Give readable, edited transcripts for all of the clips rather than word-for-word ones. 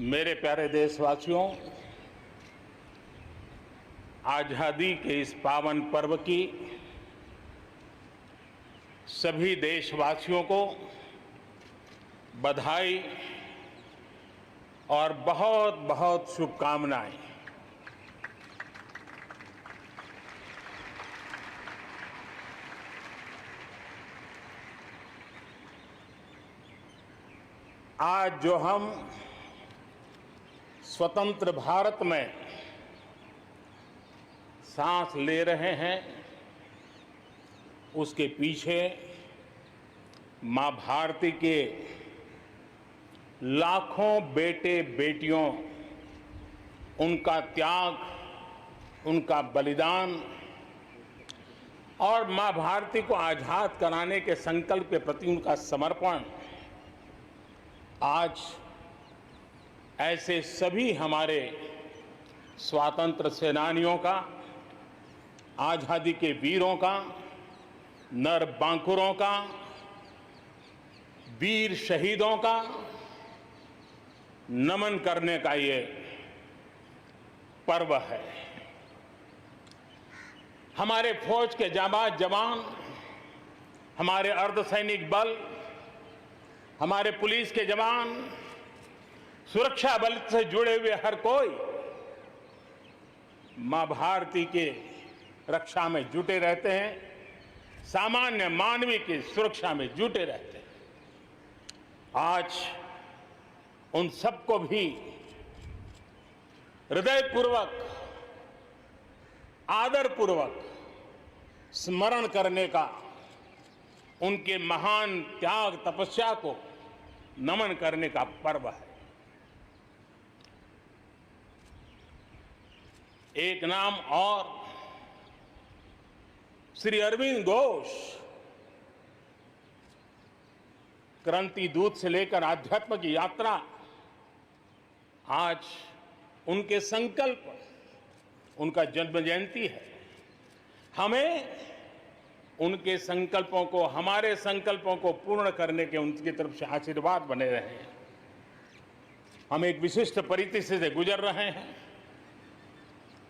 मेरे प्यारे देशवासियों, आज़ादी के इस पावन पर्व की सभी देशवासियों को बधाई और बहुत बहुत शुभकामनाएं। आज जो हम स्वतंत्र भारत में सांस ले रहे हैं, उसके पीछे मां भारती के लाखों बेटे बेटियों, उनका त्याग, उनका बलिदान और मां भारती को आजाद कराने के संकल्प के प्रति उनका समर्पण आज ऐसे सभी हमारे स्वातंत्र सेनानियों का, आजादी के वीरों का, नर बांकुरों का, वीर शहीदों का नमन करने का ये पर्व है। हमारे फौज के जाबाज जवान, हमारे अर्धसैनिक बल, हमारे पुलिस के जवान, सुरक्षा बल से जुड़े हुए हर कोई मां भारती के रक्षा में जुटे रहते हैं, सामान्य मानवीय की सुरक्षा में जुटे रहते हैं। आज उन सबको भी हृदयपूर्वक, आदरपूर्वक स्मरण करने का, उनके महान त्याग तपस्या को नमन करने का पर्व है। एक नाम और, श्री अरविंद घोष क्रांति दूत से लेकर आध्यात्म की यात्रा, आज उनके संकल्प, उनका जन्म जयंती है। हमें उनके संकल्पों को, हमारे संकल्पों को पूर्ण करने के उनकी तरफ से आशीर्वाद बने रहे। हम एक विशिष्ट परिस्थिति से गुजर रहे हैं।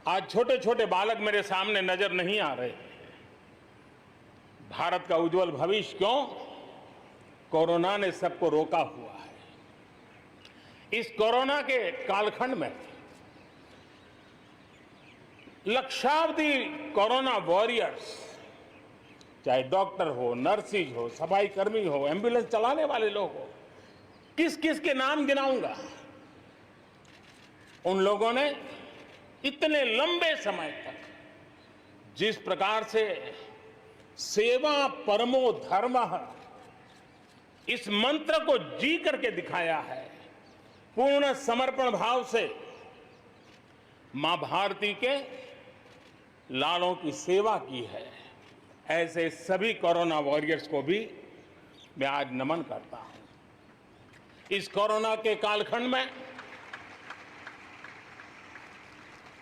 आज छोटे छोटे बालक मेरे सामने नजर नहीं आ रहे। भारत का उज्जवल भविष्य क्यों? कोरोना ने सबको रोका हुआ है। इस कोरोना के कालखंड में लक्षावधि कोरोना वॉरियर्स, चाहे डॉक्टर हो, नर्सिस हो, सफाई कर्मी हो, एम्बुलेंस चलाने वाले लोग हो, किस किस के नाम गिनाऊंगा। उन लोगों ने इतने लंबे समय तक जिस प्रकार से सेवा परमो धर्मः इस मंत्र को जी करके दिखाया है, पूर्ण समर्पण भाव से मां भारती के लालों की सेवा की है, ऐसे सभी कोरोना वॉरियर्स को भी मैं आज नमन करता हूं। इस कोरोना के कालखंड में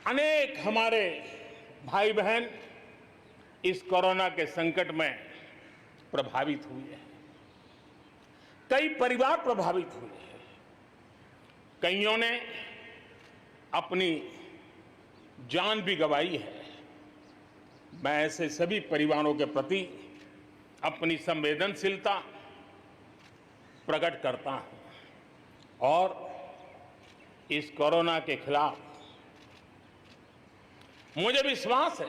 अनेक हमारे भाई बहन इस कोरोना के संकट में प्रभावित हुए हैं। कई परिवार प्रभावित हुए हैं। कईयों ने अपनी जान भी गंवाई है। मैं ऐसे सभी परिवारों के प्रति अपनी संवेदनशीलता प्रकट करता हूं और इस कोरोना के खिलाफ मुझे विश्वास है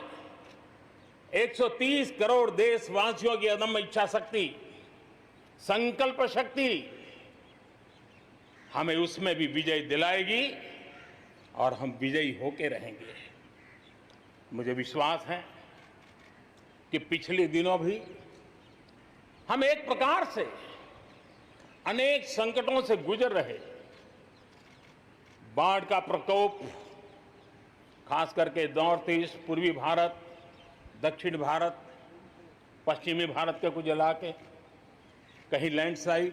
130 करोड़ देशवासियों की अदम्य इच्छा शक्ति, संकल्प शक्ति हमें उसमें भी विजय दिलाएगी और हम विजयी होके रहेंगे। मुझे विश्वास है कि पिछले दिनों भी हम एक प्रकार से अनेक संकटों से गुजर रहे। बाढ़ का प्रकोप, खास करके नॉर्थ ईस्ट, पूर्वी भारत, दक्षिण भारत, पश्चिमी भारत के कुछ इलाके, कहीं लैंडस्लाइड,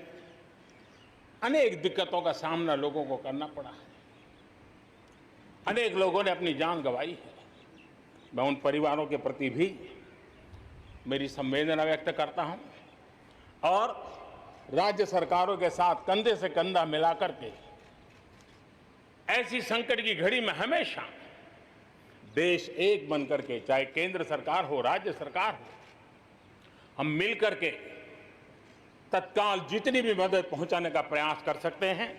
अनेक दिक्कतों का सामना लोगों को करना पड़ा है। अनेक लोगों ने अपनी जान गंवाई है। मैं उन परिवारों के प्रति भी मेरी संवेदना व्यक्त करता हूं और राज्य सरकारों के साथ कंधे से कंधा मिलाकर के ऐसी संकट की घड़ी में हमेशा देश एक बन करके, चाहे केंद्र सरकार हो, राज्य सरकार हो, हम मिल करके तत्काल जितनी भी मदद पहुंचाने का प्रयास कर सकते हैं,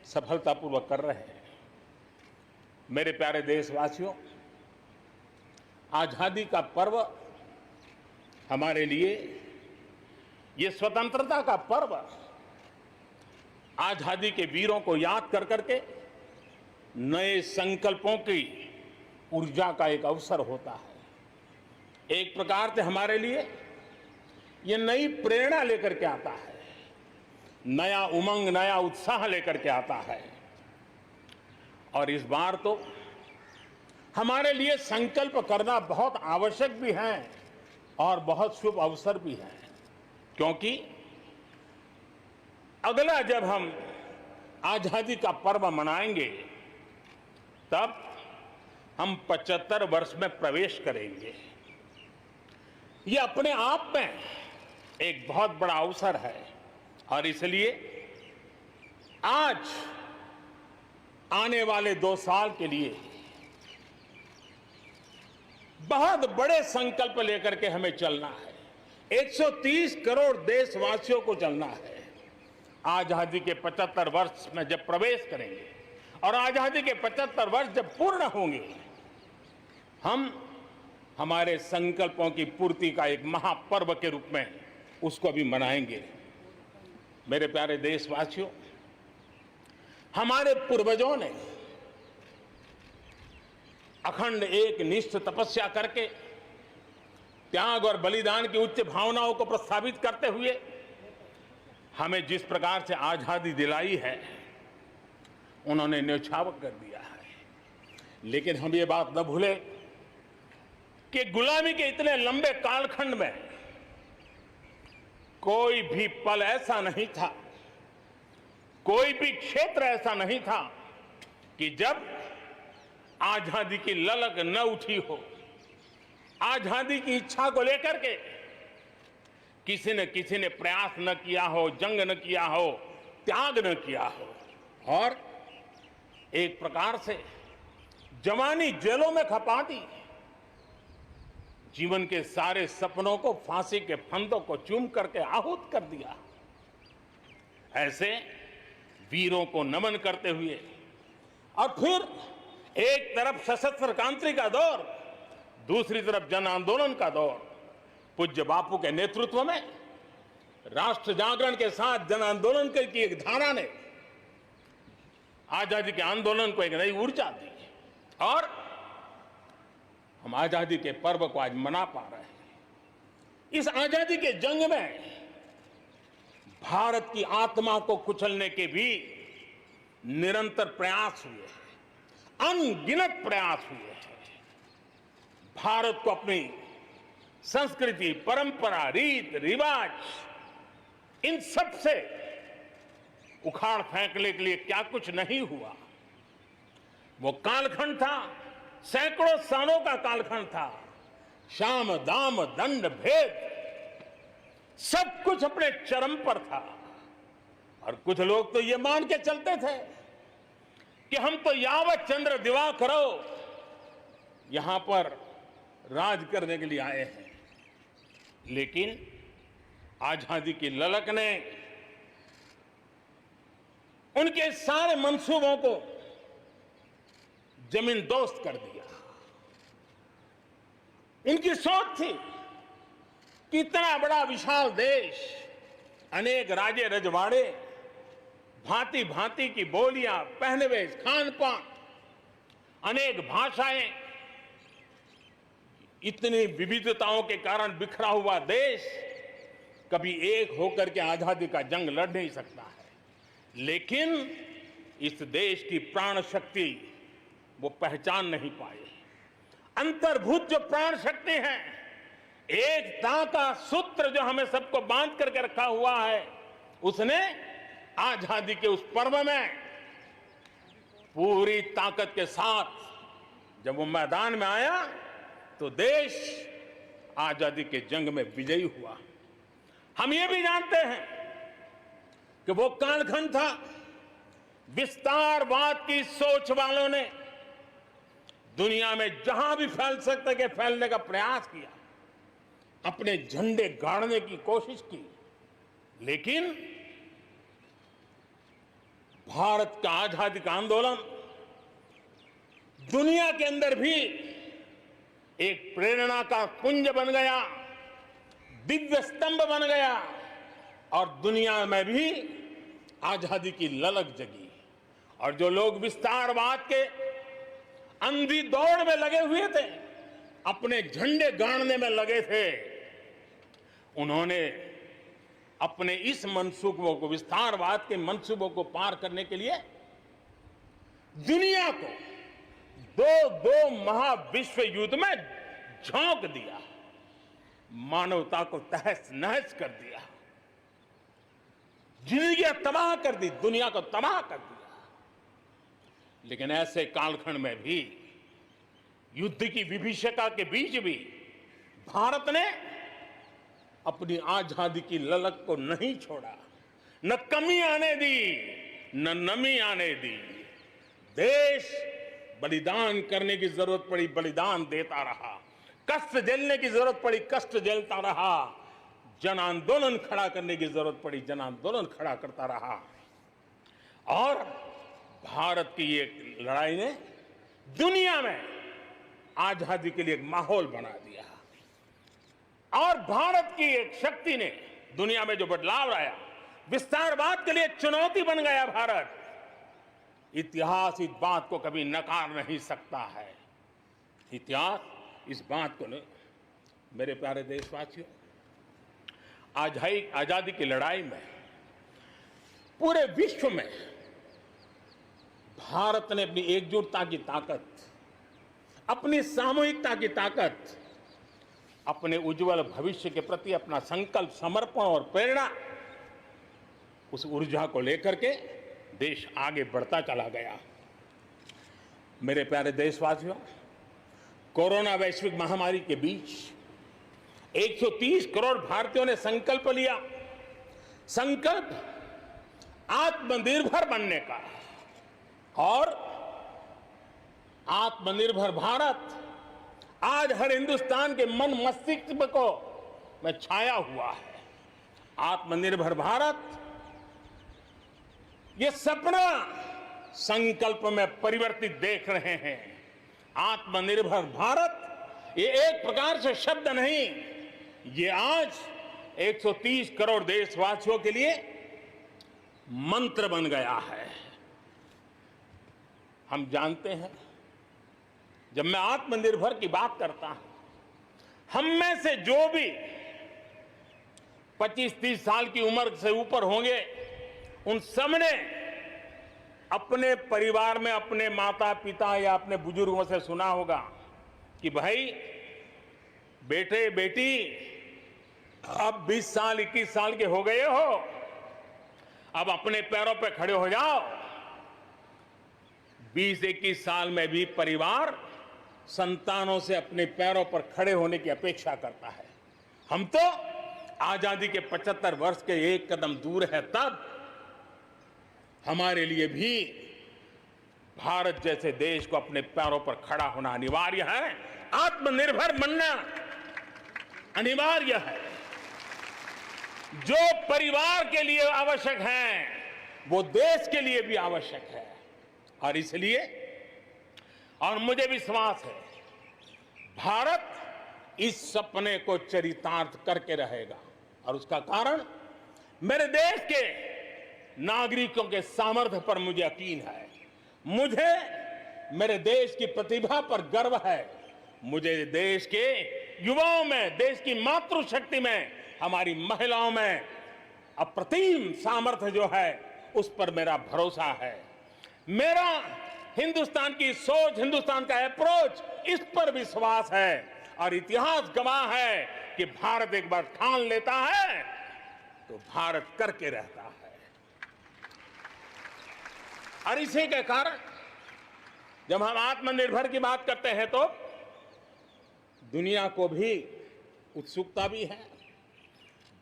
सफलतापूर्वक कर रहे हैं। मेरे प्यारे देशवासियों, आजादी का पर्व हमारे लिए, ये स्वतंत्रता का पर्व आजादी के वीरों को याद कर करके नए संकल्पों की ऊर्जा का एक अवसर होता है। एक प्रकार से हमारे लिए ये नई प्रेरणा लेकर के आता है, नया उमंग, नया उत्साह लेकर के आता है। और इस बार तो हमारे लिए संकल्प करना बहुत आवश्यक भी है और बहुत शुभ अवसर भी है, क्योंकि अगला जब हम आजादी का पर्व मनाएंगे तब हम 75 वर्ष में प्रवेश करेंगे। ये अपने आप में एक बहुत बड़ा अवसर है और इसलिए आज आने वाले 2 साल के लिए बहुत बड़े संकल्प लेकर के हमें चलना है। 130 करोड़ देशवासियों को चलना है। आजादी के 75 वर्ष में जब प्रवेश करेंगे और आजादी के 75 वर्ष जब पूर्ण होंगे, हम हमारे संकल्पों की पूर्ति का एक महापर्व के रूप में उसको भी मनाएंगे। मेरे प्यारे देशवासियों, हमारे पूर्वजों ने अखंड एक निष्ठ तपस्या करके त्याग और बलिदान की उच्च भावनाओं को प्रस्तावित करते हुए हमें जिस प्रकार से आजादी दिलाई है, उन्होंने न्यौछावर कर दिया है। लेकिन हम ये बात न भूलें कि गुलामी के इतने लंबे कालखंड में कोई भी पल ऐसा नहीं था, कोई भी क्षेत्र ऐसा नहीं था कि जब आजादी की ललक न उठी हो, आजादी की इच्छा को लेकर के किसी ने प्रयास न किया हो, जंग न किया हो, त्याग न किया हो और एक प्रकार से जवानी जेलों में खपा दी, जीवन के सारे सपनों को फांसी के फंदों को चूम करके आहूत कर दिया। ऐसे वीरों को नमन करते हुए और फिर एक तरफ सशस्त्र क्रांति का दौर, दूसरी तरफ जन आंदोलन का दौर, पूज्य बापू के नेतृत्व में राष्ट्र जागरण के साथ जन आंदोलन की एक धारा ने आजादी के आंदोलन को एक नई ऊर्जा दी और हम आजादी के पर्व को आज मना पा रहे हैं। इस आजादी के जंग में भारत की आत्मा को कुचलने के भी निरंतर प्रयास हुए हैं, अनगिनत प्रयास हुए हैं। भारत को अपनी संस्कृति, परंपरा, रीत रिवाज, इन सब से उखाड़ फेंकने के लिए क्या कुछ नहीं हुआ। वो कालखंड था, सैकड़ों सालों का कालखंड था। शाम दाम दंड भेद सब कुछ अपने चरम पर था और कुछ लोग तो ये मान के चलते थे कि हम तो यावत चंद्र दिवाकरो यहां पर राज करने के लिए आए हैं। लेकिन आजादी की ललक ने उनके सारे मंसूबों को जमींदोस्त कर दिया। उनकी सोच थी कि इतना बड़ा विशाल देश, अनेक राजे रजवाड़े, भांति भांति की बोलियां, पहनवेश, खान पान, अनेक भाषाएं, इतनी विविधताओं के कारण बिखरा हुआ देश कभी एक होकर के आजादी का जंग लड़ नहीं सकता है। लेकिन इस देश की प्राण शक्ति वो पहचान नहीं पाए। अंतर्भूत जो प्राण शक्ति है, एकता का सूत्र जो हमें सबको बांध करके रखा हुआ है, उसने आजादी के उस पर्व में पूरी ताकत के साथ जब वो मैदान में आया तो देश आजादी के जंग में विजयी हुआ। हम ये भी जानते हैं कि वो कालखंड था विस्तारवाद की सोच वालों ने दुनिया में जहां भी फैल सकते के फैलने का प्रयास किया, अपने झंडे गाड़ने की कोशिश की, लेकिन भारत का आजादी का आंदोलन दुनिया के अंदर भी एक प्रेरणा का पुंज बन गया, दिव्य स्तंभ बन गया और दुनिया में भी आजादी की ललक जगी। और जो लोग विस्तारवाद के अंधी दौड़ में लगे हुए थे, अपने झंडे गाड़ने में लगे थे, उन्होंने अपने इस मंसूबों को, विस्तारवाद के मंसूबों को पार करने के लिए दुनिया को दो महाविश्व युद्ध में झोंक दिया, मानवता को तहस नहस कर दिया, जिंदगियां तबाह कर दी, दुनिया को तबाह कर दिया। लेकिन ऐसे कालखंड में भी, युद्ध की विभीषिका के बीच भी भारत ने अपनी आजादी की ललक को नहीं छोड़ा, न कमी आने दी, न नमी आने दी। देश बलिदान करने की जरूरत पड़ी, बलिदान देता रहा, कष्ट झेलने की जरूरत पड़ी, कष्ट झेलता रहा, जन आंदोलन खड़ा करने की जरूरत पड़ी, जन आंदोलन खड़ा करता रहा। और भारत की ये लड़ाई ने दुनिया में आजादी के लिए एक माहौल बना दिया। और भारत की एक शक्ति ने दुनिया में जो बदलाव लाया, विस्तारवाद के लिए एक चुनौती बन गया भारत। इतिहास इस बात को कभी नकार नहीं सकता है। इतिहास इस बात को मेरे प्यारे देशवासियों, आजादी की लड़ाई में पूरे विश्व में भारत ने अपनी एकजुटता की ताकत, अपनी सामूहिकता की ताकत, अपने उज्जवल भविष्य के प्रति अपना संकल्प, समर्पण और प्रेरणा, उस ऊर्जा को लेकर के देश आगे बढ़ता चला गया। मेरे प्यारे देशवासियों, कोरोना वैश्विक महामारी के बीच 130 करोड़ भारतीयों ने संकल्प लिया, संकल्प आत्मनिर्भर बनने का। और आत्मनिर्भर भारत आज हर हिंदुस्तान के मन मस्तिष्क को में छाया हुआ है। आत्मनिर्भर भारत, ये सपना संकल्प में परिवर्तित देख रहे हैं। आत्मनिर्भर भारत ये एक प्रकार से शब्द नहीं, ये आज 130 करोड़ देशवासियों के लिए मंत्र बन गया है। हम जानते हैं, जब मैं आत्मनिर्भर की बात करता हूं, हम में से जो भी 25-30 साल की उम्र से ऊपर होंगे, उन सबने अपने परिवार में अपने माता पिता या अपने बुजुर्गों से सुना होगा कि भाई बेटे बेटी, अब 20 साल 21 साल के हो गए हो, अब अपने पैरों पे खड़े हो जाओ। 20-21 साल में भी परिवार संतानों से अपने पैरों पर खड़े होने की अपेक्षा करता है। हम तो आजादी के 75 वर्ष के एक कदम दूर है, तब हमारे लिए भी भारत जैसे देश को अपने पैरों पर खड़ा होना अनिवार्य है। आत्मनिर्भर बनना अनिवार्य है। जो परिवार के लिए आवश्यक है, वो देश के लिए भी आवश्यक है। और इसलिए, और मुझे विश्वास है, भारत इस सपने को चरितार्थ करके रहेगा। और उसका कारण मेरे देश के नागरिकों के सामर्थ्य पर मुझे यकीन है। मुझे मेरे देश की प्रतिभा पर गर्व है। मुझे देश के युवाओं में, देश की मातृशक्ति में, हमारी महिलाओं में अप्रतिम सामर्थ्य जो है, उस पर मेरा भरोसा है। मेरा हिंदुस्तान की सोच, हिंदुस्तान का अप्रोच, इस पर विश्वास है। और इतिहास गवाह है कि भारत एक बार ठान लेता है तो भारत करके रहता है। और इसी के कारण जब हम आत्मनिर्भर की बात करते हैं तो दुनिया को भी उत्सुकता भी है,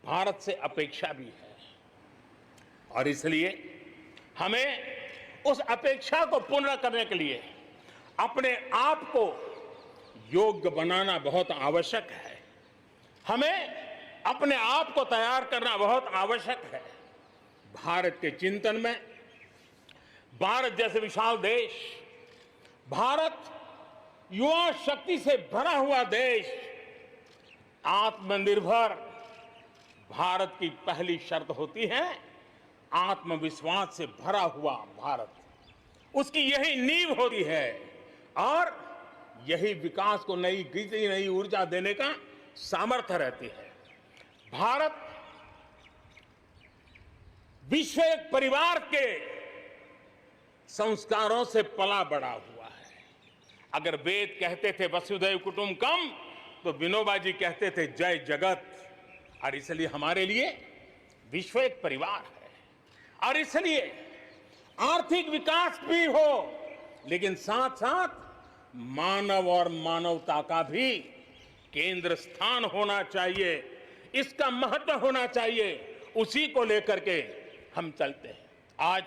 भारत से अपेक्षा भी है। और इसलिए हमें उस अपेक्षा को पूर्ण करने के लिए अपने आप को योग्य बनाना बहुत आवश्यक है। हमें अपने आप को तैयार करना बहुत आवश्यक है। भारत के चिंतन में भारत जैसे विशाल देश, भारत युवा शक्ति से भरा हुआ देश, आत्मनिर्भर भारत की पहली शर्त होती है आत्मविश्वास से भरा हुआ भारत। उसकी यही नींव होती है और यही विकास को नई गति, नई ऊर्जा देने का सामर्थ्य रहती है। भारत विश्व एक परिवार के संस्कारों से पला बड़ा हुआ है। अगर वेद कहते थे वसुधैव कुटुंबकम, तो विनोबा जी कहते थे जय जगत। और इसलिए हमारे लिए विश्व एक परिवार है और इसलिए आर्थिक विकास भी हो, लेकिन साथ साथ मानव और मानवता का भी केंद्र स्थान होना चाहिए, इसका महत्व होना चाहिए। उसी को लेकर के हम चलते हैं। आज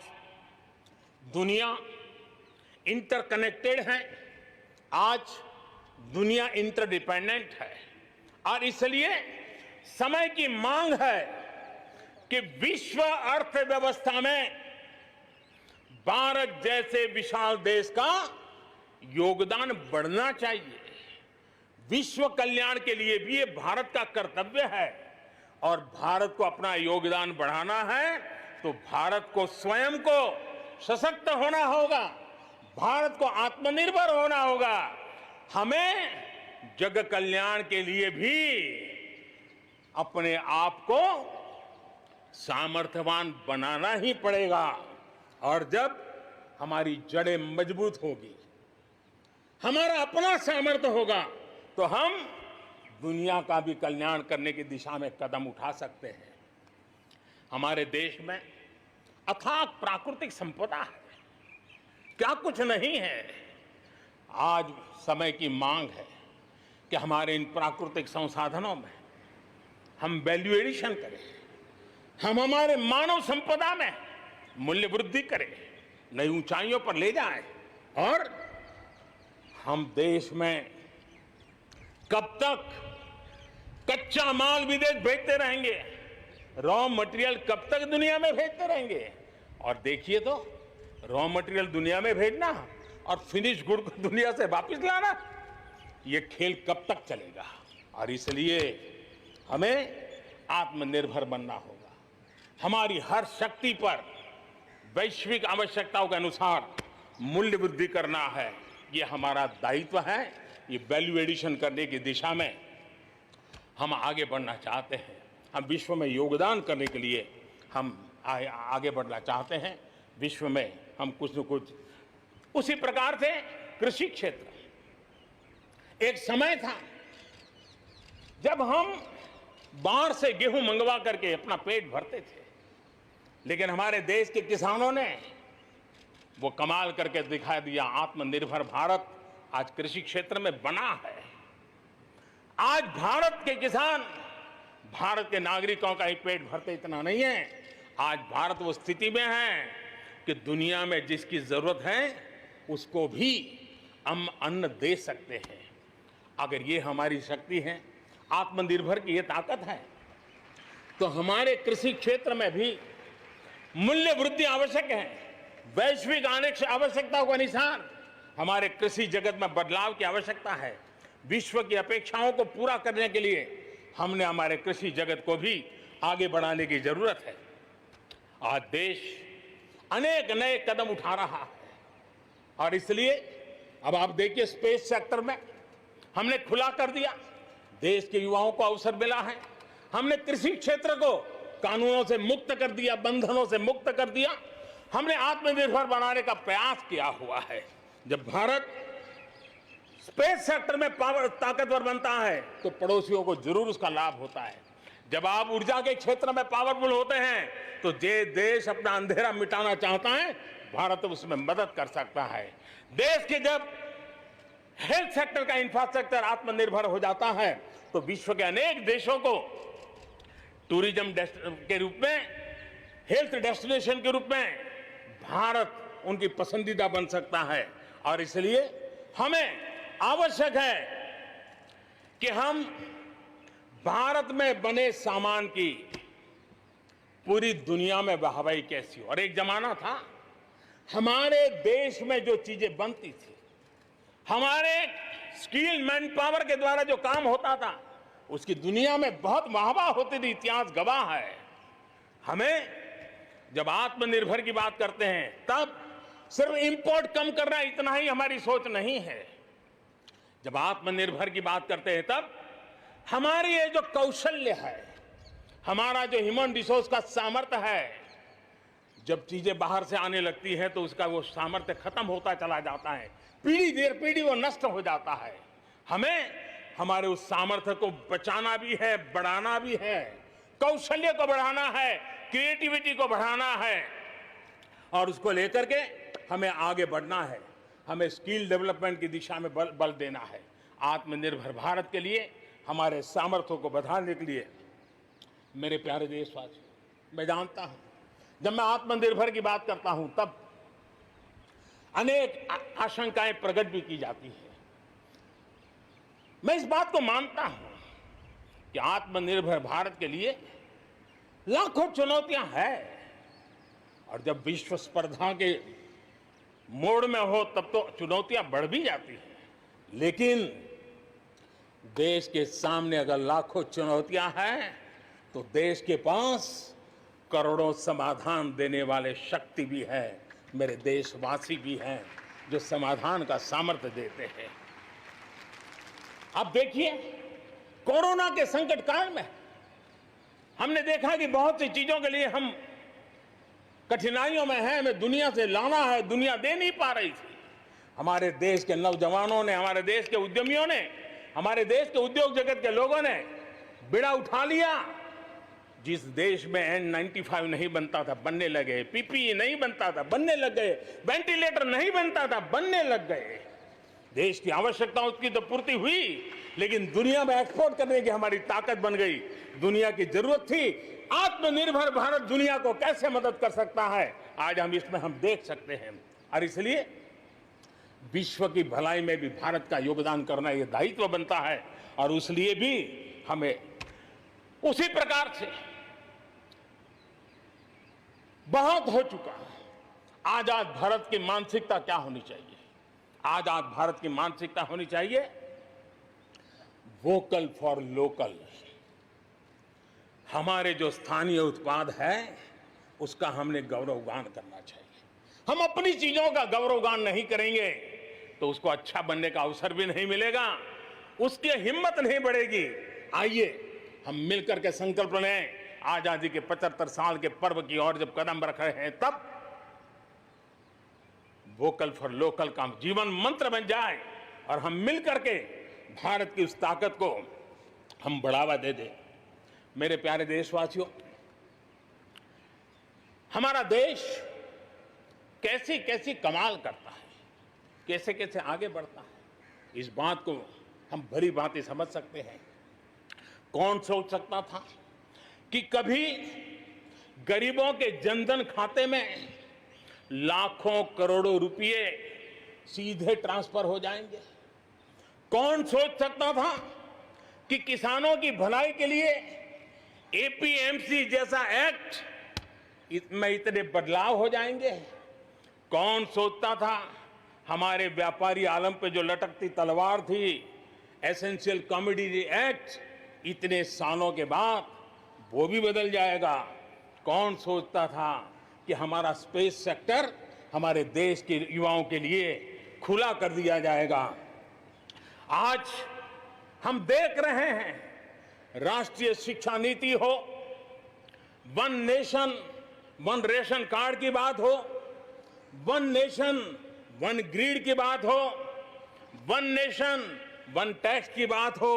दुनिया इंटरकनेक्टेड है, आज दुनिया इंटरडिपेंडेंट है और इसलिए समय की मांग है कि विश्व अर्थव्यवस्था में भारत जैसे विशाल देश का योगदान बढ़ना चाहिए। विश्व कल्याण के लिए भी ये भारत का कर्तव्य है और भारत को अपना योगदान बढ़ाना है तो भारत को स्वयं को सशक्त होना होगा, भारत को आत्मनिर्भर होना होगा। हमें जग कल्याण के लिए भी अपने आप को सामर्थ्यवान बनाना ही पड़ेगा और जब हमारी जड़ें मजबूत होगी, हमारा अपना सामर्थ्य होगा, तो हम दुनिया का भी कल्याण करने की दिशा में कदम उठा सकते हैं। हमारे देश में अथाक प्राकृतिक संपदा है, क्या कुछ नहीं है। आज समय की मांग है कि हमारे इन प्राकृतिक संसाधनों में हम वैल्यू एडिशन करें, हम हमारे मानव संपदा में मूल्य वृद्धि करें, नई ऊंचाइयों पर ले जाएं और हम देश में कब तक कच्चा माल विदेश भेजते रहेंगे, रॉ मटेरियल कब तक दुनिया में भेजते रहेंगे। और देखिए तो रॉ मटेरियल दुनिया में भेजना और फिनिश गुड को दुनिया से वापस लाना, ये खेल कब तक चलेगा। और इसलिए हमें आत्मनिर्भर बनना होगा, हमारी हर शक्ति पर वैश्विक आवश्यकताओं के अनुसार मूल्य वृद्धि करना है, ये हमारा दायित्व है। ये वैल्यू एडिशन करने की दिशा में हम आगे बढ़ना चाहते हैं, हम विश्व में योगदान करने के लिए हम आगे बढ़ना चाहते हैं। विश्व में हम कुछ न कुछ, उसी प्रकार से कृषि क्षेत्र, एक समय था जब हम बाहर से गेहूं मंगवा करके अपना पेट भरते थे, लेकिन हमारे देश के किसानों ने वो कमाल करके दिखा दिया। आत्मनिर्भर भारत आज कृषि क्षेत्र में बना है। आज भारत के किसान, भारत के नागरिकों का ही पेट भरते इतना नहीं है, आज भारत वो स्थिति में है कि दुनिया में जिसकी जरूरत है उसको भी हम अन्न दे सकते हैं। अगर ये हमारी शक्ति है, आत्मनिर्भर की ये ताकत है, तो हमारे कृषि क्षेत्र में भी मूल्य वृद्धि आवश्यक है। वैश्विक आवश्यकताओं के अनुसार हमारे कृषि जगत में बदलाव की आवश्यकता है। विश्व की अपेक्षाओं को पूरा करने के लिए हमने हमारे कृषि जगत को भी आगे बढ़ाने की जरूरत है। आज देश अनेक नए कदम उठा रहा है और इसलिए अब आप देखिए स्पेस सेक्टर में हमने खुला कर दिया, देश के युवाओं को अवसर मिला है। हमने कृषि क्षेत्र को कानूनों से मुक्त कर दिया, बंधनों से मुक्त कर दिया। हमने आत्मनिर्भर बनाने का प्रयास किया हुआ है। जब भारत स्पेस सेक्टर में ताकतवर बनता है तो पड़ोसियों को जरूर उसका लाभ होता है। जब आप ऊर्जा के क्षेत्र में पावरफुल होते हैं तो जे देश अपना अंधेरा मिटाना चाहता है, भारत उसमें मदद कर सकता है। देश के जब हेल्थ सेक्टर का इंफ्रास्ट्रक्चर आत्मनिर्भर हो जाता है तो विश्व के अनेक देशों को टूरिज्म के रूप में, हेल्थ डेस्टिनेशन के रूप में भारत उनकी पसंदीदा बन सकता है। और इसलिए हमें आवश्यक है कि हम भारत में बने सामान की पूरी दुनिया में वाहवाही कैसी हो। और एक जमाना था हमारे देश में जो चीजें बनती थी, हमारे स्किल मैन पावर के द्वारा जो काम होता था, उसकी दुनिया में बहुत वाहवाही होती थी, इतिहास गवाह है। हमें जब आत्मनिर्भर की बात करते हैं तब सिर्फ इंपोर्ट कम करना इतना ही हमारी सोच नहीं है। जब आत्मनिर्भर की बात करते हैं तब हमारी ये जो कौशल्य है, हमारा जो ह्यूमन रिसोर्स का सामर्थ्य है, जब चीजें बाहर से आने लगती हैं तो उसका वो सामर्थ्य खत्म होता चला जाता है, पीढ़ी दर पीढ़ी वो नष्ट हो जाता है। हमें हमारे उस सामर्थ्य को बचाना भी है, बढ़ाना भी है, कौशल्य को बढ़ाना है, क्रिएटिविटी को बढ़ाना है और उसको लेकर के हमें आगे बढ़ना है। हमें स्किल डेवलपमेंट की दिशा में बल देना है। आत्मनिर्भर भारत के लिए, हमारे सामर्थ्य को बढ़ाने के लिए मेरे प्यारे देशवासियों, मैं जानता हूं जब मैं आत्मनिर्भर की बात करता हूं तब अनेक आशंकाएं प्रकट भी की जाती है। मैं इस बात को मानता हूं कि आत्मनिर्भर भारत के लिए लाखों चुनौतियां हैं और जब विश्व स्पर्धा के मोड़ में हो तब तो चुनौतियां बढ़ भी जाती हैं। लेकिन देश के सामने अगर लाखों चुनौतियां हैं तो देश के पास करोड़ों समाधान देने वाले शक्ति भी है, मेरे देशवासी भी हैं जो समाधान का सामर्थ्य देते हैं। अब देखिए, कोरोना के संकट काल में हमने देखा कि बहुत सी चीजों के लिए हम कठिनाइयों में हैं, हमें दुनिया से लाना है, दुनिया दे नहीं पा रही थी। हमारे देश के नौजवानों ने, हमारे देश के उद्यमियों ने, हमारे देश के उद्योग जगत के लोगों ने बीड़ा उठा लिया। जिस देश में N95 नहीं बनता था बनने लगे, PPE नहीं बनता था बनने लग गए, वेंटिलेटर नहीं बनता था बनने लग गए। देश की आवश्यकताओं की तो पूर्ति हुई, लेकिन दुनिया में एक्सपोर्ट करने की हमारी ताकत बन गई। दुनिया की जरूरत थी आत्मनिर्भर भारत दुनिया को कैसे मदद कर सकता है, आज हम इसमें देख सकते हैं। और इसलिए विश्व की भलाई में भी भारत का योगदान करना यह दायित्व बनता है और उसलिए भी हमें उसी प्रकार से बहुत हो चुका है। आजाद भारत की मानसिकता क्या होनी चाहिए? आजाद भारत की मानसिकता होनी चाहिए वोकल फॉर लोकल। हमारे जो स्थानीय उत्पाद है उसका हमने गौरवगान करना चाहिए। हम अपनी चीजों का गौरवगान नहीं करेंगे तो उसको अच्छा बनने का अवसर भी नहीं मिलेगा, उसकी हिम्मत नहीं बढ़ेगी। आइए हम मिलकर के संकल्प लें, आजादी के 75 साल के पर्व की ओर जब कदम रख रहे हैं तब वोकल फॉर लोकल का जीवन मंत्र बन जाए और हम मिलकर के भारत की उस ताकत को हम बढ़ावा दे दें। मेरे प्यारे देशवासियों, हमारा देश कैसी कैसी कमाल करता है, कैसे कैसे आगे बढ़ता है, इस बात को हम भली भांति समझ सकते हैं। कौन सोच सकता था कि कभी गरीबों के जनधन खाते में लाखों करोड़ों रुपए सीधे ट्रांसफर हो जाएंगे? कौन सोच सकता था कि किसानों की भलाई के लिए एपीएमसी जैसा एक्ट में इतने बदलाव हो जाएंगे? कौन सोचता था हमारे व्यापारी आलम पे जो लटकती तलवार थी, एसेंशियल कमोडिटी एक्ट, इतने सालों के बाद वो भी बदल जाएगा? कौन सोचता था कि हमारा स्पेस सेक्टर हमारे देश के युवाओं के लिए खुला कर दिया जाएगा? आज हम देख रहे हैं राष्ट्रीय शिक्षा नीति हो, one nation one ration card की बात हो, वन नेशन वन ग्रिड की बात हो, वन नेशन वन टैक्स की बात हो,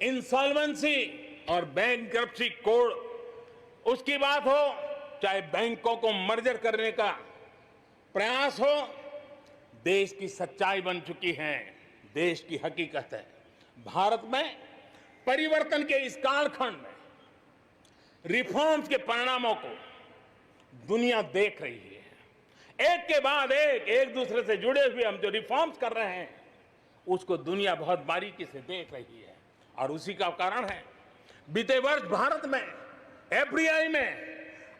इंसॉल्वेंसी और बैंकरप्सी कोड उसकी बात हो, चाहे बैंकों को मर्जर करने का प्रयास हो, देश की सच्चाई बन चुकी है, देश की हकीकत है। भारत में परिवर्तन के इस कालखंड में रिफॉर्म्स के परिणामों को दुनिया देख रही है। एक के बाद एक दूसरे से जुड़े हुए हम जो रिफॉर्म्स कर रहे हैं उसको दुनिया बहुत बारीकी से देख रही है। और उसी का कारण है बीते वर्ष भारत में एफडीआई में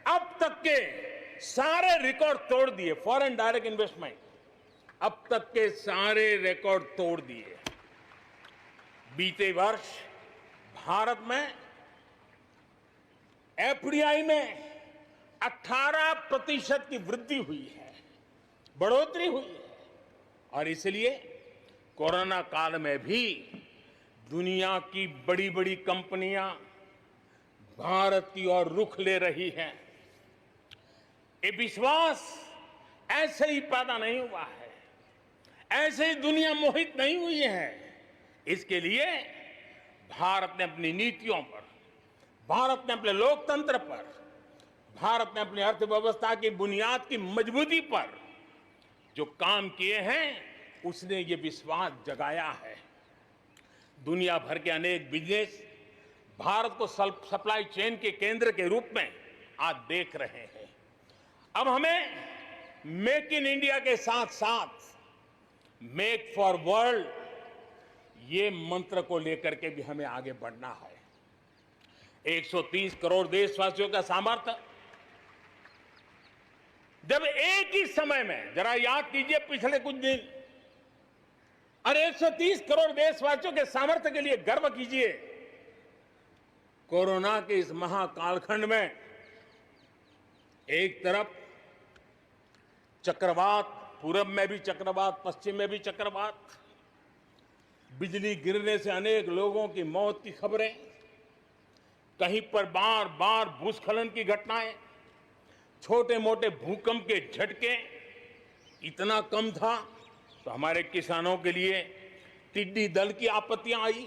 अब तक के सारे रिकॉर्ड तोड़ दिए। फॉरेन डायरेक्ट इन्वेस्टमेंट अब तक के सारे रिकॉर्ड तोड़ दिए। बीते वर्ष भारत में एफडीआई में 18% की वृद्धि हुई है, बढ़ोतरी हुई है। और इसलिए कोरोना काल में भी दुनिया की बड़ी बड़ी कंपनियां भारत की ओर रुख ले रही हैं। ये विश्वास ऐसे ही पैदा नहीं हुआ है, ऐसे ही दुनिया मोहित नहीं हुई है। इसके लिए भारत ने अपनी नीतियों पर, भारत ने अपने लोकतंत्र पर, भारत ने अपनी अर्थव्यवस्था की बुनियाद की मजबूती पर जो काम किए हैं उसने ये विश्वास जगाया है। दुनिया भर के अनेक बिजनेस भारत को सप्लाई चेन के केंद्र के रूप में आज देख रहे हैं। अब हमें मेक इन इंडिया के साथ साथ मेक फॉर वर्ल्ड ये मंत्र को लेकर के भी हमें आगे बढ़ना है। 130 करोड़ देशवासियों का सामर्थ्य, जब एक ही समय में, जरा याद कीजिए पिछले कुछ दिन, और 130 करोड़ देशवासियों के सामर्थ्य के लिए गर्व कीजिए। कोरोना के इस महाकालखंड में एक तरफ चक्रवात, पूरब में भी चक्रवात, पश्चिम में भी चक्रवात, बिजली गिरने से अनेक लोगों की मौत की खबरें, कहीं पर बार बार भूस्खलन की घटनाएं, छोटे मोटे भूकंप के झटके इतना कम था तो हमारे किसानों के लिए टिड्डी दल की आपत्तियां आई।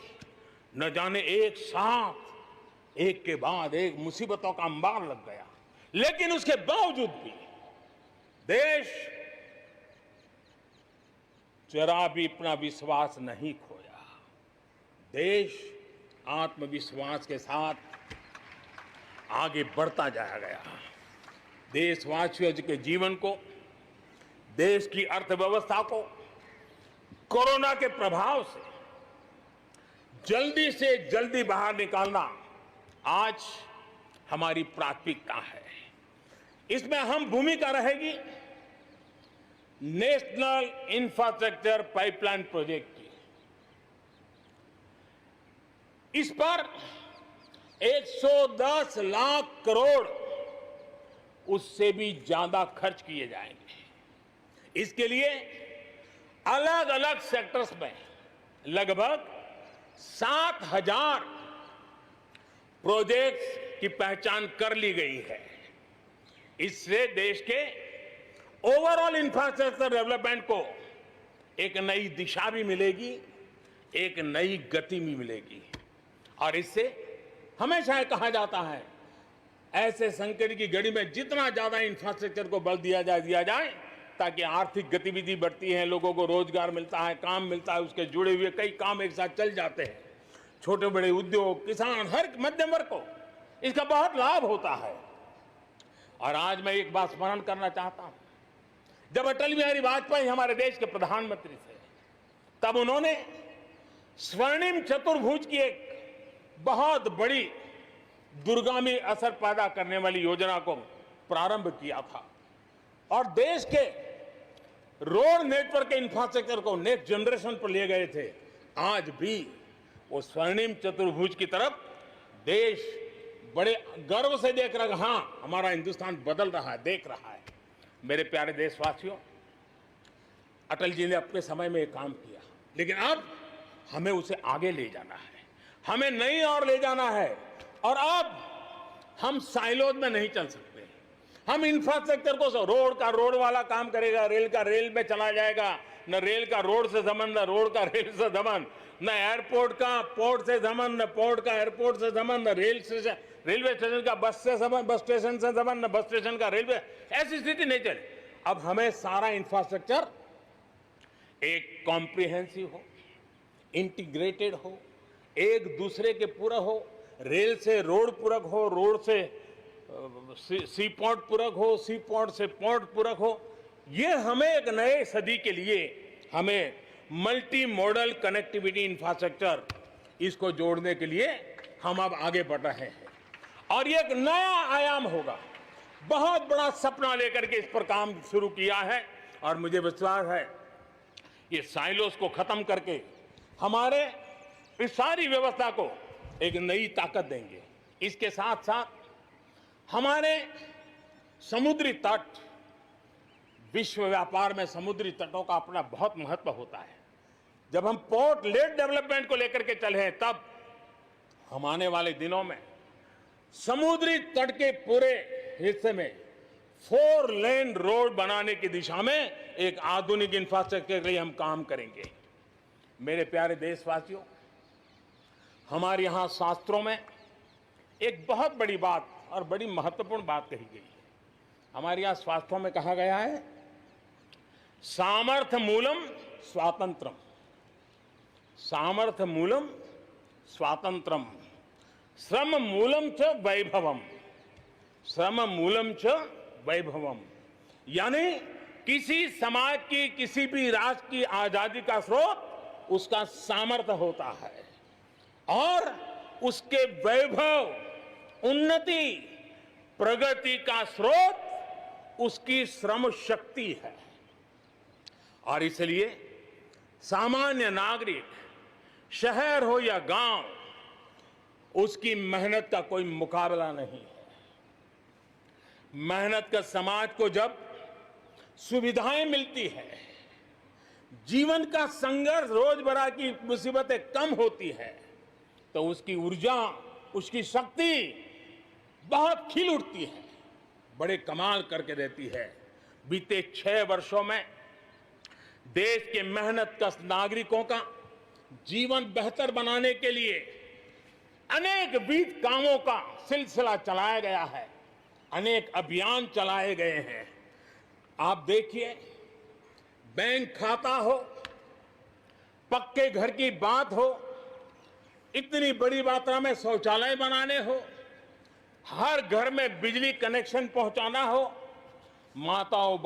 न जाने एक साथ एक के बाद एक मुसीबतों का अंबार लग गया। लेकिन उसके बावजूद भी देश जरा भी अपना विश्वास नहीं खोया। देश आत्मविश्वास के साथ आगे बढ़ता जाया गया। देशवासियों के जीवन को, देश की अर्थव्यवस्था को कोरोना के प्रभाव से जल्दी बाहर निकालना आज हमारी प्राथमिकता है। इसमें अहम भूमिका रहेगी नेशनल इंफ्रास्ट्रक्चर पाइपलाइन प्रोजेक्ट की। इस पर 110 लाख करोड़ उससे भी ज्यादा खर्च किए जाएंगे। इसके लिए अलग अलग सेक्टर्स में लगभग 7,000 प्रोजेक्ट्स की पहचान कर ली गई है। इससे देश के ओवरऑल इंफ्रास्ट्रक्चर डेवलपमेंट को एक नई दिशा भी मिलेगी, एक नई गति भी मिलेगी। और इससे हमेशा ये कहा जाता है, ऐसे संकट की घड़ी में जितना ज्यादा इंफ्रास्ट्रक्चर को बल दिया जाए ताकि आर्थिक गतिविधि बढ़ती है, लोगों को रोजगार मिलता है, काम मिलता है, उसके जुड़े हुए कई काम एक साथ चल जाते हैं। छोटे बड़े उद्योग, किसान, हर मध्यम वर्ग को इसका बहुत लाभ होता है। और आज मैं एक बात स्मरण करना चाहता हूं, जब अटल बिहारी वाजपेयी हमारे देश के प्रधानमंत्री थे, तब उन्होंने स्वर्णिम चतुर्भुज की एक बहुत बड़ी दूरगामी असर पैदा करने वाली योजना को प्रारंभ किया था और देश के रोड नेटवर्क के इंफ्रास्ट्रक्चर को नेक्स्ट जनरेशन पर ले गए थे। आज भी वो स्वर्णिम चतुर्भुज की तरफ देश बड़े गर्व से देख रहा है। हाँ, हमारा हिंदुस्तान बदल रहा है, देख रहा है। मेरे प्यारे देशवासियों, अटल जी ने अपने समय में एक काम किया, लेकिन अब हमें उसे आगे ले जाना है, हमें नई ओर ले जाना है। और अब हम साइलोज में नहीं चल सकते। हम इंफ्रास्ट्रक्चर को, रोड का रोड वाला काम करेगा, रेल का रेल में चला जाएगा, न रेल का रोड से संबंध, न रोड का रेल से संबंध, न एयरपोर्ट का पोर्ट से संबंध, न पोर्ट का एयरपोर्ट से संबंध, न रेलवे स्टेशन का बस से संबंध, बस स्टेशन से संबंध, न बस स्टेशन का रेलवे। ऐसी स्थिति नहीं चले। अब हमें सारा इंफ्रास्ट्रक्चर एक कॉम्प्रिहेंसिव हो, इंटीग्रेटेड हो, एक दूसरे के पूरक हो। रेल से रोड पूरक हो, रोड से सी पोर्ट पूरक हो, सी पोर्ट से पोर्ट पूरक हो। ये हमें एक नए सदी के लिए हमें मल्टी मॉडल कनेक्टिविटी इंफ्रास्ट्रक्चर इसको जोड़ने के लिए हम अब आगे बढ़ रहे हैं और ये एक नया आयाम होगा। बहुत बड़ा सपना लेकर के इस पर काम शुरू किया है और मुझे विश्वास है ये साइलोस को खत्म करके हमारे इस सारी व्यवस्था को एक नई ताकत देंगे। इसके साथ साथ हमारे समुद्री तट, विश्व व्यापार में समुद्री तटों का अपना बहुत महत्व होता है। जब हम पोर्ट लेड डेवलपमेंट को लेकर के चले हैं तब हम आने वाले दिनों में समुद्री तट के पूरे हिस्से में 4 लेन रोड बनाने की दिशा में एक आधुनिक इंफ्रास्ट्रक्चर के लिए हम काम करेंगे। मेरे प्यारे देशवासियों, हमारे यहां शास्त्रों में एक बहुत बड़ी बात और बड़ी महत्वपूर्ण बात कही गई है। हमारे यहां शास्त्रों में कहा गया है, सामर्थ्य मूलम स्वातंत्रम, सामर्थ्य मूलम स्वातंत्रम, श्रम मूलम च वैभवम, श्रम मूलम च वैभवम। यानी किसी समाज की, किसी भी राष्ट्र की आजादी का स्रोत उसका सामर्थ्य होता है और उसके वैभव, उन्नति, प्रगति का स्रोत उसकी श्रम शक्ति है। और इसलिए सामान्य नागरिक, शहर हो या गांव, उसकी मेहनत का कोई मुकाबला नहीं है। मेहनत का समाज को जब सुविधाएं मिलती है, जीवन का संघर्ष, रोजमर्रा की मुसीबतें कम होती है, तो उसकी ऊर्जा, उसकी शक्ति बहुत खिल उठती है, बड़े कमाल करके देती है। बीते 6 वर्षों में देश के मेहनतकश नागरिकों का जीवन बेहतर बनाने के लिए अनेक विविध कामों का सिलसिला चलाया गया है, अनेक अभियान चलाए गए हैं। आप देखिए, बैंक खाता हो, पक्के घर की बात हो, इतनी बड़ी मात्रा में शौचालय बनाने हो, हर घर में बिजली कनेक्शन पहुंचाना हो, माताओं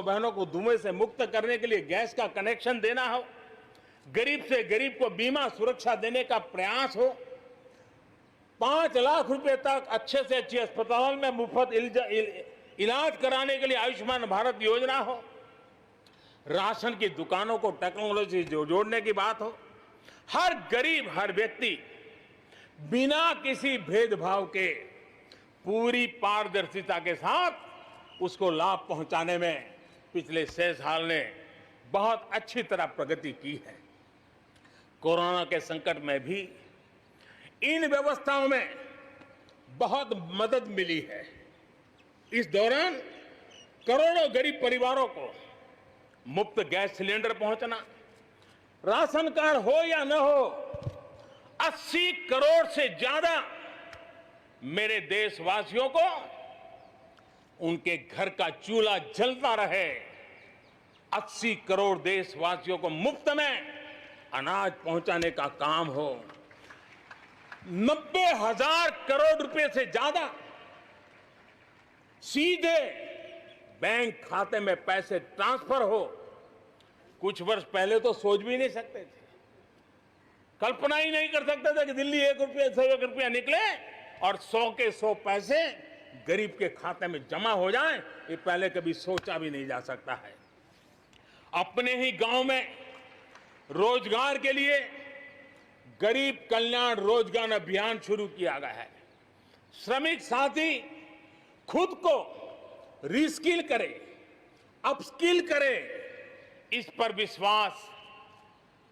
बहनों को धुएं से मुक्त करने के लिए गैस का कनेक्शन देना हो, गरीब से गरीब को बीमा सुरक्षा देने का प्रयास हो, 5 लाख रुपए तक अच्छे से अच्छे अस्पताल में मुफ्त इलाज कराने के लिए आयुष्मान भारत योजना हो, राशन की दुकानों को टेक्नोलॉजी जोड़ने की बात हो, हर गरीब, हर व्यक्ति बिना किसी भेदभाव के पूरी पारदर्शिता के साथ उसको लाभ पहुंचाने में पिछले 6 साल ने बहुत अच्छी तरह प्रगति की है। कोरोना के संकट में भी इन व्यवस्थाओं में बहुत मदद मिली है। इस दौरान करोड़ों गरीब परिवारों को मुफ्त गैस सिलेंडर पहुंचना, राशन कार्ड हो या न हो, 80 करोड़ से ज्यादा मेरे देशवासियों को उनके घर का चूल्हा जलता रहे, 80 करोड़ देशवासियों को मुफ्त में अनाज पहुंचाने का काम हो, 90,000 करोड़ रुपए से ज्यादा सीधे बैंक खाते में पैसे ट्रांसफर हो। कुछ वर्ष पहले तो सोच भी नहीं सकते थे, कल्पना ही नहीं कर सकते थे कि दिल्ली 1 रुपया से 1 रुपया निकले और 100 के 100 पैसे गरीब के खाते में जमा हो जाएं। ये पहले कभी सोचा भी नहीं जा सकता है। अपने ही गांव में रोजगार के लिए गरीब कल्याण रोजगार अभियान शुरू किया गया है। श्रमिक साथी खुद को रिस्किल करे, अपस्किल करे, इस पर विश्वास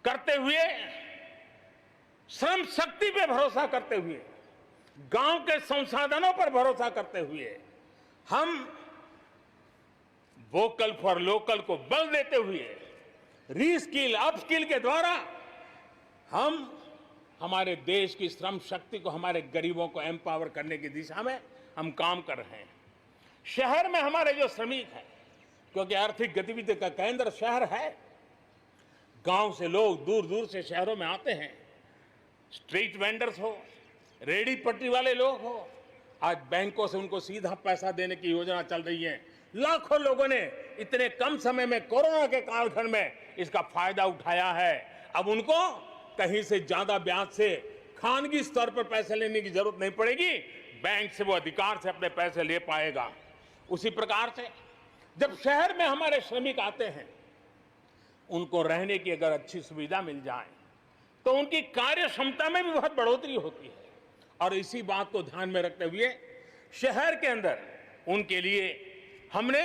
करते हुए, श्रम शक्ति पे भरोसा करते हुए, गांव के संसाधनों पर भरोसा करते हुए, हम वोकल फॉर लोकल को बल देते हुए, रीस्किल, अपस्किल के द्वारा हम हमारे देश की श्रम शक्ति को, हमारे गरीबों को एम्पावर करने की दिशा में हम काम कर रहे हैं। शहर में हमारे जो श्रमिक हैं, क्योंकि आर्थिक गतिविधि का केंद्र शहर है, गांव से लोग दूर दूर से शहरों में आते हैं। स्ट्रीट वेंडर्स हो, रेडी पट्टी वाले लोग हो, आज बैंकों से उनको सीधा पैसा देने की योजना चल रही है। लाखों लोगों ने इतने कम समय में कोरोना के कालखंड में इसका फायदा उठाया है, अब उनको कहीं से ज्यादा ब्याज से खानगी स्तर पर पैसे लेने की जरूरत नहीं पड़ेगी, बैंक से वो अधिकार से अपने पैसे ले पाएगा। उसी प्रकार से जब शहर में हमारे श्रमिक आते हैं, उनको रहने की अगर अच्छी सुविधा मिल जाए तो उनकी कार्य क्षमता में भी बहुत बढ़ोतरी होती है। और इसी बात को ध्यान में रखते हुए शहर के अंदर उनके लिए हमने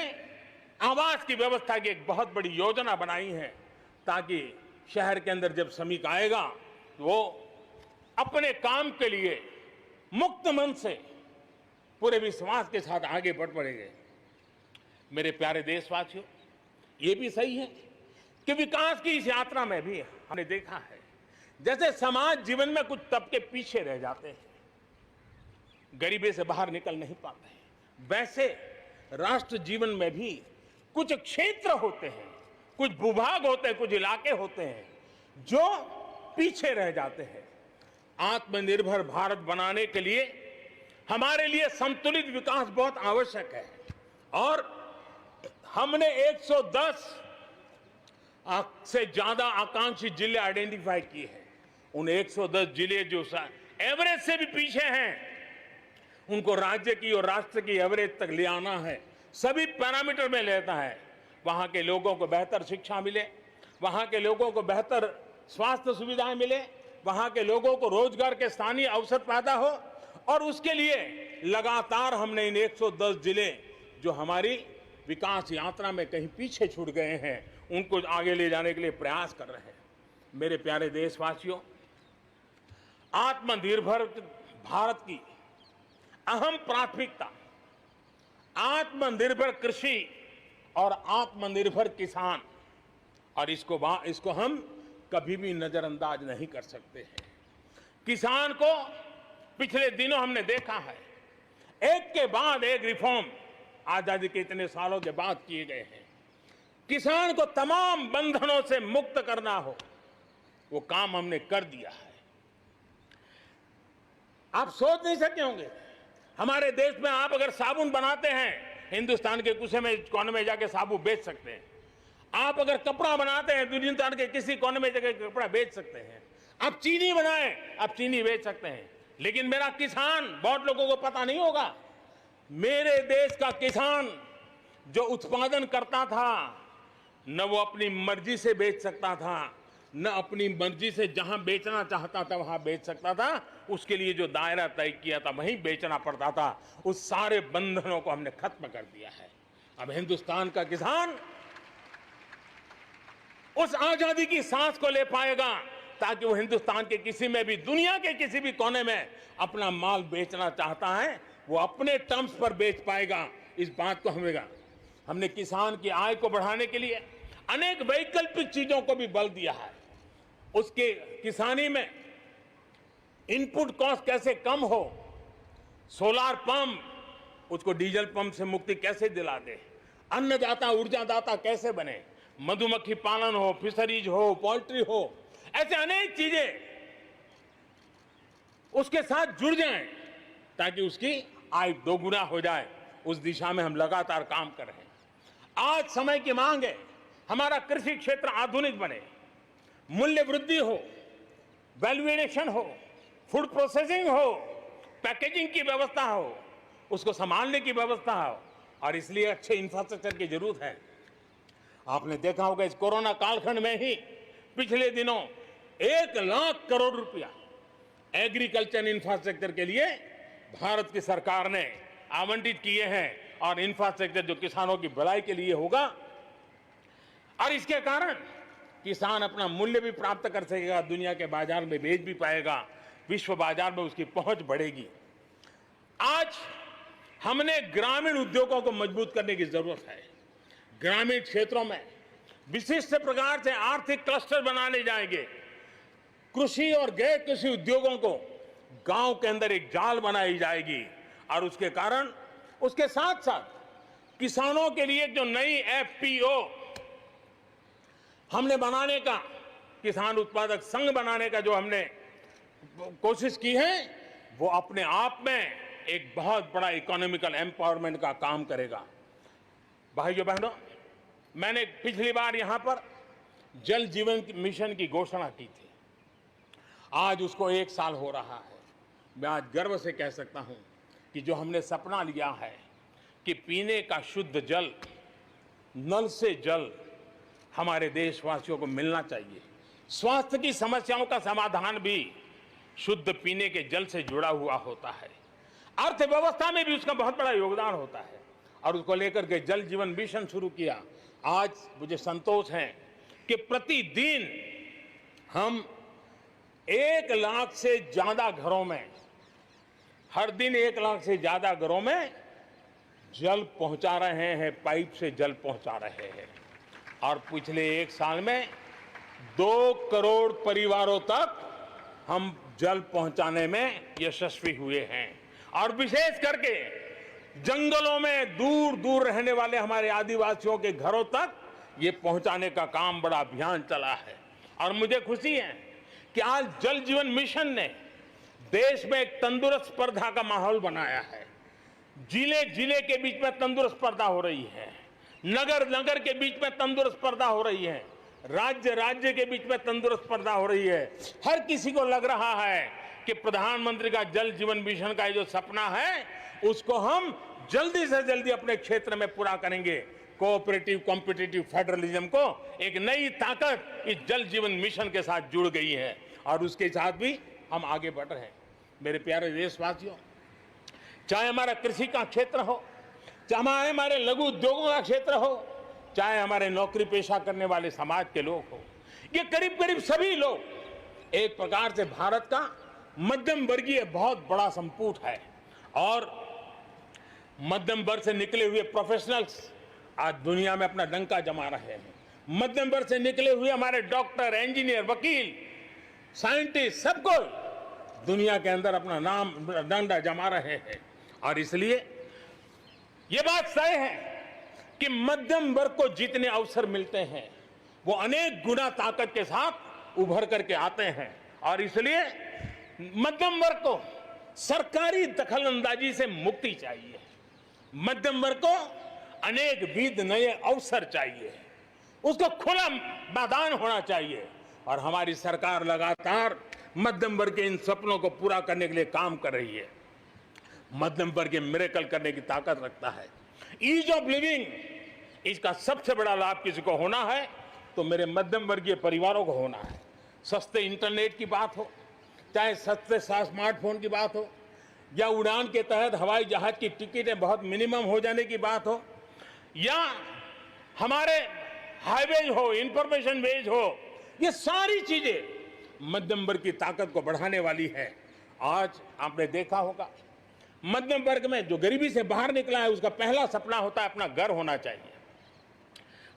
आवास की व्यवस्था की एक बहुत बड़ी योजना बनाई है, ताकि शहर के अंदर जब श्रमिक आएगा तो वो अपने काम के लिए मुक्त मन से पूरे विश्वास के साथ आगे बढ़ पड़ेंगे। मेरे प्यारे देशवासियों, ये भी सही है कि विकास की इस यात्रा में भी हमने देखा है जैसे समाज जीवन में कुछ तबके पीछे रह जाते हैं, गरीबी से बाहर निकल नहीं पाते हैं, वैसे राष्ट्र जीवन में भी कुछ क्षेत्र होते हैं, कुछ भूभाग होते हैं, कुछ इलाके होते हैं जो पीछे रह जाते हैं। आत्मनिर्भर भारत बनाने के लिए हमारे लिए संतुलित विकास बहुत आवश्यक है और हमने 110 से ज्यादा आकांक्षी जिले आइडेंटिफाई किए हैं। उन 110 जिले जो एवरेज से भी पीछे हैं, उनको राज्य की और राष्ट्र की एवरेज तक ले आना है। सभी पैरामीटर में लेता है। वहां के लोगों को बेहतर शिक्षा मिले, वहां के लोगों को बेहतर स्वास्थ्य सुविधाएं मिले, वहां के लोगों को रोजगार के स्थानीय अवसर पैदा हो, और उसके लिए लगातार हमने इन 110 जिले जो हमारी विकास यात्रा में कहीं पीछे छूट गए हैं, उनको आगे ले जाने के लिए प्रयास कर रहे हैं। मेरे प्यारे देशवासियों, आत्मनिर्भर भारत की अहम प्राथमिकता आत्मनिर्भर कृषि और आत्मनिर्भर किसान, और इसको हम कभी भी नजरअंदाज नहीं कर सकते हैं। किसान को पिछले दिनों हमने देखा है, एक के बाद एक रिफॉर्म आजादी के इतने सालों के बाद किए गए हैं। किसान को तमाम बंधनों से मुक्त करना हो, वो काम हमने कर दिया है। आप सोच नहीं सकते होंगे, हमारे देश में आप अगर साबुन बनाते हैं, हिंदुस्तान के कोने में जाके साबुन बेच सकते हैं। आप अगर कपड़ा बनाते हैं, हिंदुस्तान के किसी कोने में जाके कपड़ा बेच सकते हैं। आप चीनी बनाएं, आप चीनी बेच सकते हैं। लेकिन मेरा किसान, बहुत लोगों को पता नहीं होगा, मेरे देश का किसान जो उत्पादन करता था, न वो अपनी मर्जी से बेच सकता था, न अपनी मर्जी से जहां बेचना चाहता था वहां बेच सकता था। उसके लिए जो दायरा तय किया था वहीं बेचना पड़ता था। उस सारे बंधनों को हमने खत्म कर दिया है। अब हिंदुस्तान का किसान उस आजादी की सांस को ले पाएगा, ताकि वो हिंदुस्तान के किसी में भी, दुनिया के किसी भी कोने में अपना माल बेचना चाहता है, वो अपने टर्म्स पर बेच पाएगा। इस बात को हमने किसान की आय को बढ़ाने के लिए अनेक वैकल्पिक चीजों को भी बल दिया है। उसके किसानी में इनपुट कॉस्ट कैसे कम हो, सोलार पंप, उसको डीजल पंप से मुक्ति कैसे दिला दे, अन्नदाता ऊर्जादाता कैसे बने, मधुमक्खी पालन हो, फिशरीज हो, पोल्ट्री हो, ऐसे अनेक चीजें उसके साथ जुड़ जाएं, ताकि उसकी आय दोगुना हो जाए। उस दिशा में हम लगातार काम कर रहे हैं। आज समय की मांग है, हमारा कृषि क्षेत्र आधुनिक बने, मूल्य वृद्धि हो, वैल्यू एडिशन हो, फूड प्रोसेसिंग हो, पैकेजिंग की व्यवस्था हो, उसको संभालने की व्यवस्था हो, और इसलिए अच्छे इंफ्रास्ट्रक्चर की जरूरत है। आपने देखा होगा इस कोरोना कालखंड में ही पिछले दिनों 1 लाख करोड़ रुपया एग्रीकल्चर इंफ्रास्ट्रक्चर के लिए भारत की सरकार ने आवंटित किए हैं, और इंफ्रास्ट्रक्चर जो किसानों की भलाई के लिए होगा, और इसके कारण किसान अपना मूल्य भी प्राप्त कर सकेगा, दुनिया के बाजार में बेच भी पाएगा, विश्व बाजार में उसकी पहुंच बढ़ेगी। आज हमने ग्रामीण उद्योगों को मजबूत करने की जरूरत है। ग्रामीण क्षेत्रों में विशिष्ट प्रकार से आर्थिक क्लस्टर बनाने जाएंगे। कृषि और गैर कृषि उद्योगों को गांव के अंदर एक जाल बनाई जाएगी, और उसके कारण उसके साथ साथ किसानों के लिए जो नई एफपीओ हमने बनाने का, किसान उत्पादक संघ बनाने का जो हमने कोशिश की है, वो अपने आप में एक बहुत बड़ा इकोनॉमिकल एम्पावरमेंट का काम करेगा। भाइयों बहनों, मैंने पिछली बार यहां पर जल जीवन मिशन की घोषणा की थी। आज उसको 1 साल हो रहा है। मैं आज गर्व से कह सकता हूं कि जो हमने सपना लिया है कि पीने का शुद्ध जल, नल से जल हमारे देशवासियों को मिलना चाहिए। स्वास्थ्य की समस्याओं का समाधान भी शुद्ध पीने के जल से जुड़ा हुआ होता है। अर्थव्यवस्था में भी उसका बहुत बड़ा योगदान होता है और उसको लेकर के जल जीवन मिशन शुरू किया। आज मुझे संतोष है कि प्रतिदिन हम 1 लाख से ज्यादा घरों में, हर दिन 1 लाख से ज्यादा घरों में जल पहुंचा रहे हैं, पाइप से जल पहुंचा रहे हैं। और पिछले 1 साल में 2 करोड़ परिवारों तक हम जल पहुंचाने में यशस्वी हुए हैं। और विशेष करके जंगलों में दूर दूर रहने वाले हमारे आदिवासियों के घरों तक ये पहुंचाने का काम, बड़ा अभियान चला है। और मुझे खुशी है कि आज जल जीवन मिशन ने देश में एक तंदुरुस्त स्पर्धा का माहौल बनाया है। जिले जिले के बीच में तंदुरुस्त स्पर्धा हो रही है, नगर नगर के बीच में तंदुरुस्त स्पर्धा हो रही है, राज्य राज्य के बीच में तंदुरुस्त स्पर्धा हो रही है। हर किसी को लग रहा है कि प्रधानमंत्री का जल जीवन मिशन का जो सपना है उसको हम जल्दी से जल्दी अपने क्षेत्र में पूरा करेंगे। कोऑपरेटिव कॉम्पिटिटिव फेडरलिज्म को एक नई ताकत इस जल जीवन मिशन के साथ जुड़ गई है और उसके साथ भी हम आगे बढ़ रहे हैं। मेरे प्यारे देशवासियों, चाहे हमारा कृषि का क्षेत्र हो, चाहे हमारे लघु उद्योगों का क्षेत्र हो, चाहे हमारे नौकरी पेशा करने वाले समाज के लोग हो, ये करीब करीब सभी लोग एक प्रकार से भारत का मध्यम वर्गीय बहुत बड़ा संपुट है। और मध्यम वर्ग से निकले हुए प्रोफेशनल्स आज दुनिया में अपना डंका जमा रहे हैं। मध्यम वर्ग से निकले हुए हमारे डॉक्टर, इंजीनियर, वकील, साइंटिस्ट, सब कोई दुनिया के अंदर अपना नाम डंडा जमा रहे हैं। और इसलिए ये बात तय है कि मध्यम वर्ग को जितने अवसर मिलते हैं वो अनेक गुना ताकत के साथ उभर करके आते हैं। और इसलिए मध्यम वर्ग को सरकारी दखलंदाजी से मुक्ति चाहिए। मध्यम वर्ग को अनेक विध नए अवसर चाहिए, उसको खुला मैदान होना चाहिए। और हमारी सरकार लगातार मध्यम वर्ग के इन सपनों को पूरा करने के लिए काम कर रही है। मध्यम वर्ग मिरेकल करने की ताकत रखता है। ईज ऑफ लिविंग, इसका सबसे बड़ा लाभ किसी को होना है तो मेरे मध्यम वर्गीय परिवारों को होना है। सस्ते इंटरनेट की बात हो, चाहे सस्ते स्मार्टफोन की बात हो, या उड़ान के तहत हवाई जहाज की टिकटें बहुत मिनिमम हो जाने की बात हो, या हमारे हाईवेज हो, इंफॉर्मेशन वेज हो, ये सारी चीजें मध्यम वर्ग की ताकत को बढ़ाने वाली है। आज आपने देखा होगा मध्यम वर्ग में जो गरीबी से बाहर निकला है उसका पहला सपना होता है अपना घर होना चाहिए।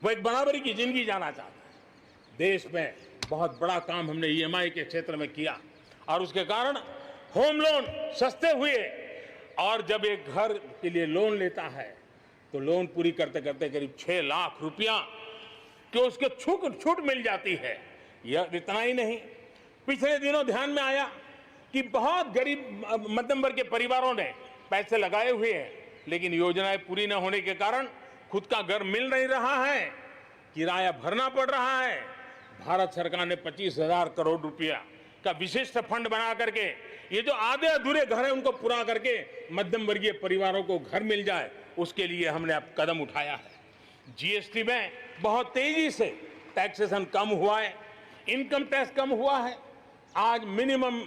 वो एक बराबरी की जिंदगी जाना चाहता है। देश में बहुत बड़ा काम हमने ईएमआई के क्षेत्र में किया और उसके कारण होम लोन सस्ते हुए। और जब एक घर के लिए लोन लेता है तो लोन पूरी करते करते करीब 6 लाख रुपया कि उसको छूट मिल जाती है। यह इतना ही नहीं, पिछले दिनों ध्यान में आया कि बहुत गरीब मध्यम वर्ग के परिवारों ने पैसे लगाए हुए हैं, लेकिन योजनाएं पूरी न होने के कारण खुद का घर मिल नहीं रहा है, किराया भरना पड़ रहा है। भारत सरकार ने 25,000 करोड़ रुपया का विशिष्ट फंड बना करके ये जो आधे अधूरे घर हैं उनको पूरा करके मध्यम वर्गीय परिवारों को घर मिल जाए, उसके लिए हमने अब कदम उठाया है। जीएसटी में बहुत तेजी से टैक्सेशन कम हुआ है, इनकम टैक्स कम हुआ है। आज मिनिमम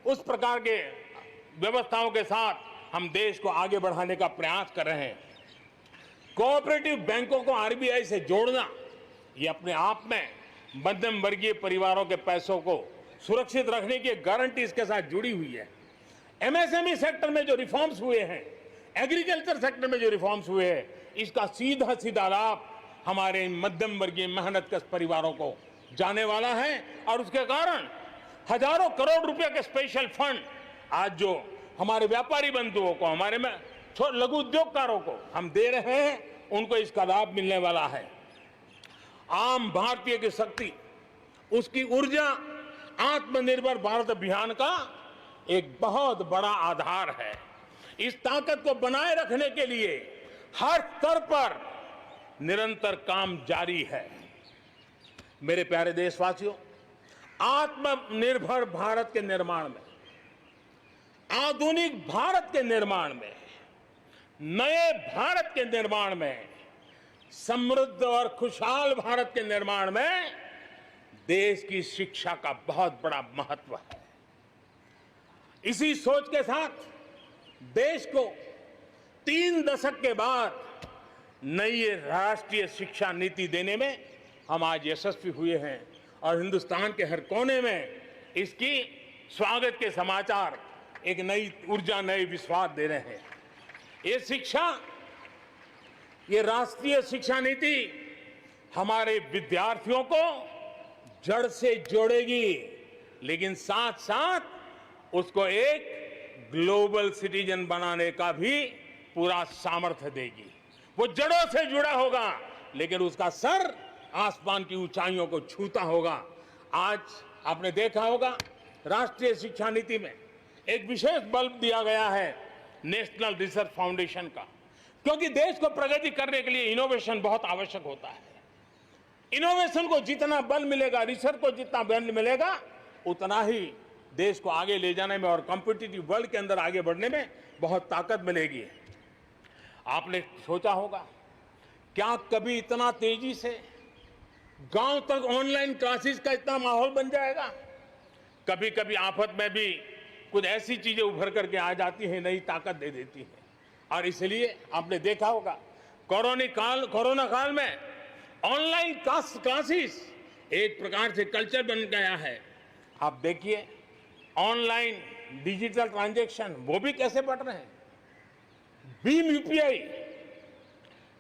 उस प्रकार के व्यवस्थाओं के साथ हम देश को आगे बढ़ाने का प्रयास कर रहे हैं। कोऑपरेटिव बैंकों को आरबीआई से जोड़ना ये अपने आप में मध्यम वर्गीय परिवारों के पैसों को सुरक्षित रखने की गारंटी इसके साथ जुड़ी हुई है। एमएसएमई सेक्टर में जो रिफॉर्म्स हुए हैं, एग्रीकल्चर सेक्टर में जो रिफॉर्म्स हुए हैं, इसका सीधा सीधा लाभ हमारे मध्यम वर्गीय मेहनतकश परिवारों को जाने वाला है। और उसके कारण हजारों करोड़ रुपए के स्पेशल फंड आज जो हमारे व्यापारी बंधुओं को, हमारे में लघु उद्योगकारों को हम दे रहे हैं, उनको इसका लाभ मिलने वाला है। आम भारतीय की शक्ति, उसकी ऊर्जा आत्मनिर्भर भारत अभियान का एक बहुत बड़ा आधार है। इस ताकत को बनाए रखने के लिए हर स्तर पर निरंतर काम जारी है। मेरे प्यारे देशवासियों, आत्मनिर्भर भारत के निर्माण में, आधुनिक भारत के निर्माण में, नए भारत के निर्माण में, समृद्ध और खुशहाल भारत के निर्माण में देश की शिक्षा का बहुत बड़ा महत्व है। इसी सोच के साथ देश को 3 दशक के बाद नई राष्ट्रीय शिक्षा नीति देने में हम आज यशस्वी हुए हैं और हिंदुस्तान के हर कोने में इसकी स्वागत के समाचार एक नई ऊर्जा, नए विश्वास दे रहे हैं। ये राष्ट्रीय शिक्षा नीति हमारे विद्यार्थियों को जड़ से जोड़ेगी, लेकिन साथ साथ उसको एक ग्लोबल सिटीजन बनाने का भी पूरा सामर्थ्य देगी। वो जड़ों से जुड़ा होगा, लेकिन उसका सर आसमान की ऊंचाइयों को छूता होगा। आज आपने देखा होगा राष्ट्रीय शिक्षा नीति में एक विशेष बल दिया गया है नेशनल रिसर्च फाउंडेशन का, क्योंकि देश को प्रगति करने के लिए इनोवेशन बहुत आवश्यक होता है। इनोवेशन को जितना बल मिलेगा, रिसर्च को जितना बल मिलेगा, उतना ही देश को आगे ले जाने में और कॉम्पिटिटिव वर्ल्ड के अंदर आगे बढ़ने में बहुत ताकत मिलेगी। आपने सोचा होगा, क्या कभी इतना तेजी से गांव तक ऑनलाइन क्लासेस का इतना माहौल बन जाएगा? कभी कभी आफत में भी कुछ ऐसी चीजें उभर करके आ जाती हैं, नई ताकत दे देती है। और इसलिए आपने देखा होगा कोरोना काल में ऑनलाइन क्लासेस एक प्रकार से कल्चर बन गया है। आप देखिए ऑनलाइन डिजिटल ट्रांजैक्शन वो भी कैसे बढ़ रहे हैं। भीम यूपीआई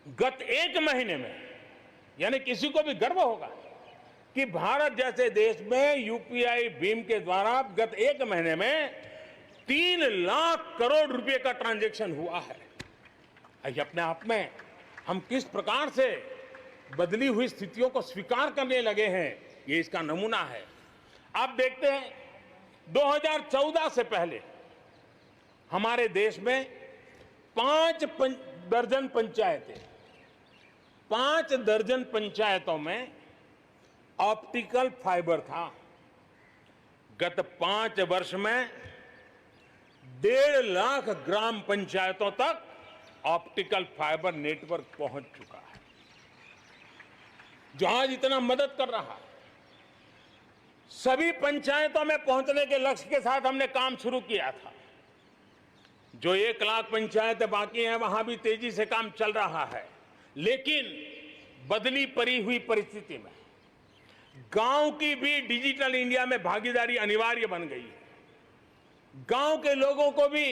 गत 1 महीने में, यानी किसी को भी गर्व होगा कि भारत जैसे देश में यूपीआई भीम के द्वारा गत 1 महीने में 3 लाख करोड़ रुपए का ट्रांजैक्शन हुआ है। ये अपने आप में हम किस प्रकार से बदली हुई स्थितियों को स्वीकार करने लगे हैं, ये इसका नमूना है। आप देखते हैं 2014 से पहले हमारे देश में 5 दर्जन पंचायतों में ऑप्टिकल फाइबर था। गत 5 वर्ष में 1.5 लाख ग्राम पंचायतों तक ऑप्टिकल फाइबर नेटवर्क पहुंच चुका है, जो आज इतना मदद कर रहा है। सभी पंचायतों में पहुंचने के लक्ष्य के साथ हमने काम शुरू किया था। जो 1 लाख पंचायतें बाकी हैं, वहां भी तेजी से काम चल रहा है, लेकिन बदली पड़ी हुई परिस्थिति में गांव की भी डिजिटल इंडिया में भागीदारी अनिवार्य बन गई है। गांव के लोगों को भी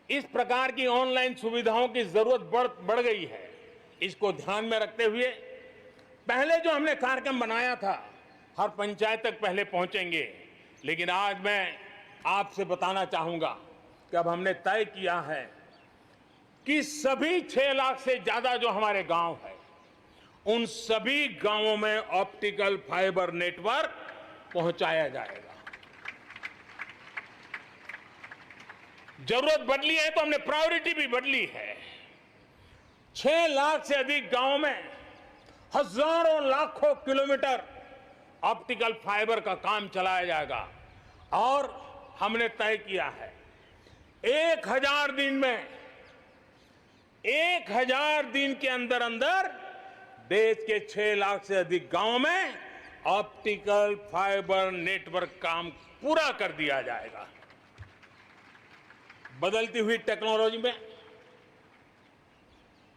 इस प्रकार की ऑनलाइन सुविधाओं की जरूरत बढ़ गई है। इसको ध्यान में रखते हुए पहले जो हमने कार्यक्रम बनाया था, हर पंचायत तक पहले पहुंचेंगे, लेकिन आज मैं आपसे बताना चाहूंगा कि अब हमने तय किया है कि सभी 6 लाख से ज्यादा जो हमारे गांव है, उन सभी गांवों में ऑप्टिकल फाइबर नेटवर्क पहुंचाया जाएगा। जरूरत बदली है तो हमने प्रायोरिटी भी बदली है। 6 लाख से अधिक गांवों में हजारों लाखों किलोमीटर ऑप्टिकल फाइबर का काम चलाया जाएगा और हमने तय किया है 1000 दिन में 1000 दिन के अंदर अंदर देश के 6 लाख से अधिक गांवों में ऑप्टिकल फाइबर नेटवर्क काम पूरा कर दिया जाएगा। बदलती हुई टेक्नोलॉजी में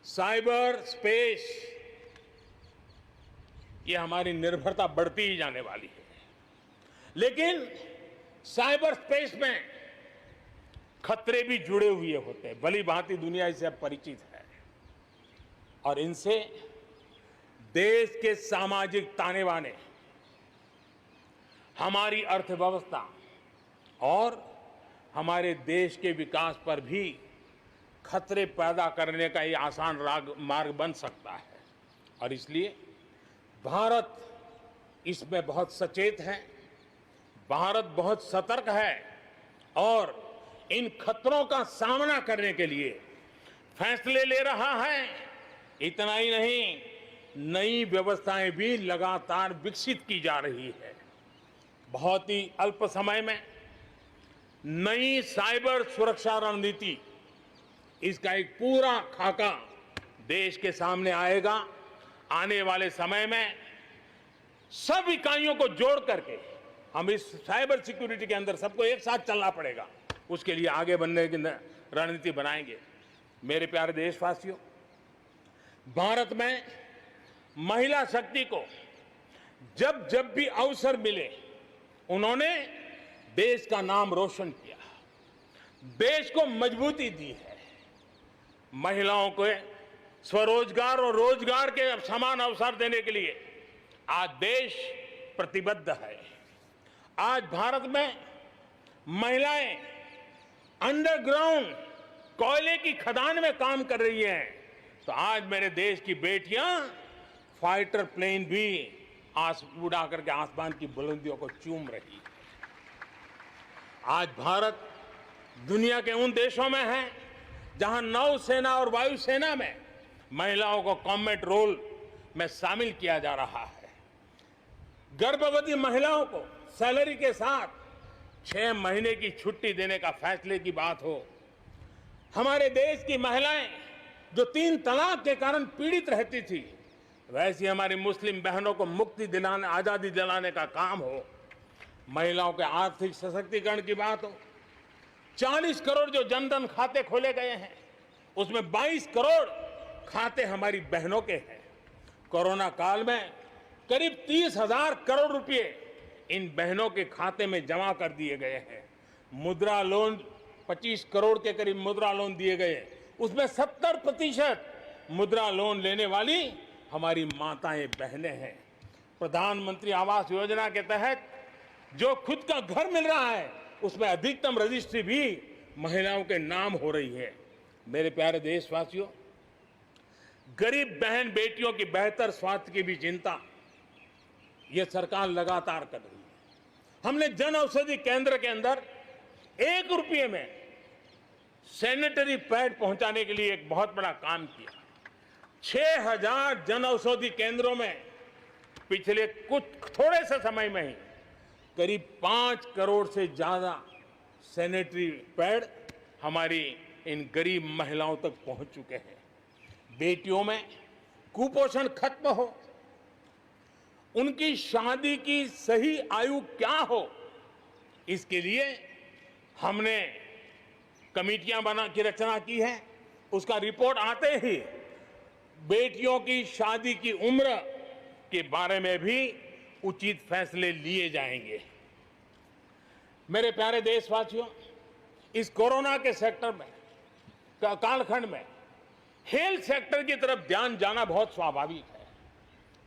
साइबर स्पेस, ये हमारी निर्भरता बढ़ती ही जाने वाली है, लेकिन साइबर स्पेस में खतरे भी जुड़े हुए होते हैं। भली भांति दुनिया इससे अब परिचित है और इनसे देश के सामाजिक ताने बाने, हमारी अर्थव्यवस्था और हमारे देश के विकास पर भी खतरे पैदा करने का ये आसान मार्ग बन सकता है। और इसलिए भारत इसमें बहुत सचेत है, भारत बहुत सतर्क है और इन खतरों का सामना करने के लिए फैसले ले रहा है इतना ही नहीं, नई व्यवस्थाएं भी लगातार विकसित की जा रही है। बहुत ही अल्प समय में नई साइबर सुरक्षा रणनीति, इसका एक पूरा खाका देश के सामने आएगा। आने वाले समय में सब इकाइयों को जोड़ करके हम इस साइबर सिक्योरिटी के अंदर सबको एक साथ चलना पड़ेगा। उसके लिए आगे बढ़ने की रणनीति बनाएंगे। मेरे प्यारे देशवासियों, भारत में महिला शक्ति को जब जब भी अवसर मिले उन्होंने देश का नाम रोशन किया, देश को मजबूती दी है। महिलाओं को स्वरोजगार और रोजगार के समान अवसर देने के लिए आज देश प्रतिबद्ध है। आज भारत में महिलाएं अंडरग्राउंड कोयले की खदान में काम कर रही हैं, तो आज मेरे देश की बेटियां फाइटर प्लेन भी उड़ा करके आसमान की बुलंदियों को चूम रही है। आज भारत दुनिया के उन देशों में है जहां नौसेना और वायुसेना में महिलाओं को कॉम्बैट रोल में शामिल किया जा रहा है। गर्भवती महिलाओं को सैलरी के साथ 6 महीने की छुट्टी देने का फैसले की बात हो, हमारे देश की महिलाएं जो 3 तलाक के कारण पीड़ित रहती थी, वैसी हमारी मुस्लिम बहनों को मुक्ति दिलाने, आजादी दिलाने का काम हो, महिलाओं के आर्थिक सशक्तिकरण की बात हो। 40 करोड़ जो जनधन खाते खोले गए हैं, उसमें 22 करोड़ खाते हमारी बहनों के हैं। कोरोना काल में करीब 30,000 करोड़ रुपए इन बहनों के खाते में जमा कर दिए गए हैं। मुद्रा लोन 25 करोड़ के करीब मुद्रा लोन दिए गए, उसमें 70% मुद्रा लोन लेने वाली हमारी माताएं बहनें हैं। प्रधानमंत्री आवास योजना के तहत जो खुद का घर मिल रहा है, उसमें अधिकतम रजिस्ट्री भी महिलाओं के नाम हो रही है। मेरे प्यारे देशवासियों, गरीब बहन बेटियों की बेहतर स्वास्थ्य की भी चिंता यह सरकार लगातार कर रही है। हमने जन औषधि केंद्र के अंदर 1 रुपये में सैनिटरी पैड पहुंचाने के लिए एक बहुत बड़ा काम किया। 6,000 जन औषधि केंद्रों में पिछले कुछ थोड़े से समय में ही करीब 5 करोड़ से ज्यादा सैनिटरी पैड हमारी इन गरीब महिलाओं तक पहुंच चुके हैं। बेटियों में कुपोषण खत्म हो, उनकी शादी की सही आयु क्या हो, इसके लिए हमने कमेटियां बना की रचना की है। उसका रिपोर्ट आते ही बेटियों की शादी की उम्र के बारे में भी उचित फैसले लिए जाएंगे। मेरे प्यारे देशवासियों, इस कोरोना के सेक्टर में कालखंड में हेल्थ सेक्टर की तरफ ध्यान जाना बहुत स्वाभाविक है,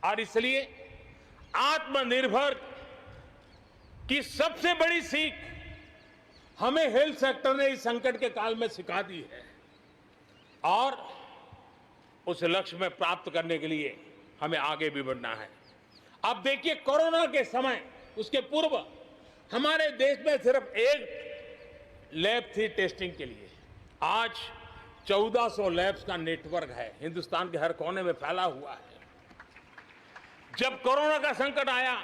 और इसलिए आत्मनिर्भर की सबसे बड़ी सीख हमें हेल्थ सेक्टर ने इस संकट के काल में सिखा दी है, और उस लक्ष्य में प्राप्त करने के लिए हमें आगे भी बढ़ना है। अब देखिए, कोरोना के समय, उसके पूर्व हमारे देश में सिर्फ एक लैब थी टेस्टिंग के लिए। आज 1400 लैब्स का नेटवर्क है, हिंदुस्तान के हर कोने में फैला हुआ है। जब कोरोना का संकट आया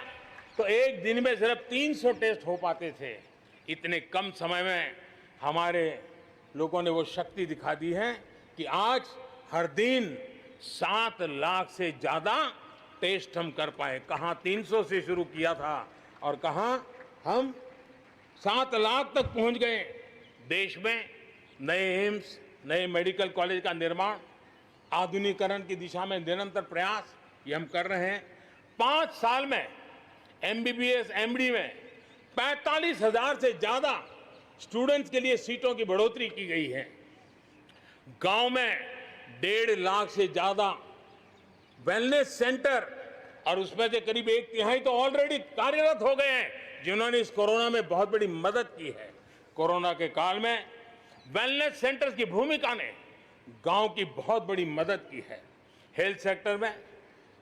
तो एक दिन में सिर्फ 300 टेस्ट हो पाते थे। इतने कम समय में हमारे लोगों ने वो शक्ति दिखा दी है कि आज हर दिन 7 लाख से ज्यादा टेस्ट हम कर पाए। कहां 300 से शुरू किया था और कहां हम 7 लाख तक पहुंच गए। देश में नए एम्स, नए मेडिकल कॉलेज का निर्माण, आधुनिकीकरण की दिशा में निरंतर प्रयास ये हम कर रहे हैं। 5 साल में MBBS, MD में 45,000 से ज्यादा स्टूडेंट्स के लिए सीटों की बढ़ोतरी की गई है। गांव में 1.5 लाख से ज्यादा वेलनेस सेंटर, और उसमें से करीब 1/3 तो ऑलरेडी कार्यरत हो गए हैं, जिन्होंने इस कोरोना में बहुत बड़ी मदद की है। कोरोना के काल में वेलनेस सेंटर्स की भूमिका ने गांव की बहुत बड़ी मदद की है। हेल्थ सेक्टर में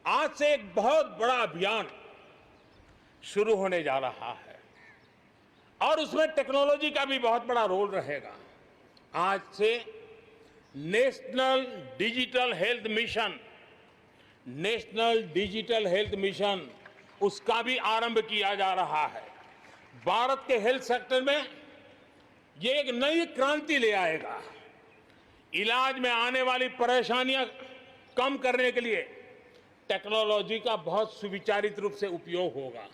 आज से एक बहुत बड़ा अभियान शुरू होने जा रहा है, और उसमें टेक्नोलॉजी का भी बहुत बड़ा रोल रहेगा। आज से national digital health mission, national digital health mission उसका भी आरंभ किया जा रहा है। भारत के हेल्थ सेक्टर में ये एक नई क्रांति ले आएगा। इलाज में आने वाली परेशानियां कम करने के लिए टेक्नोलॉजी का बहुत सुविचारित रूप से उपयोग होगा।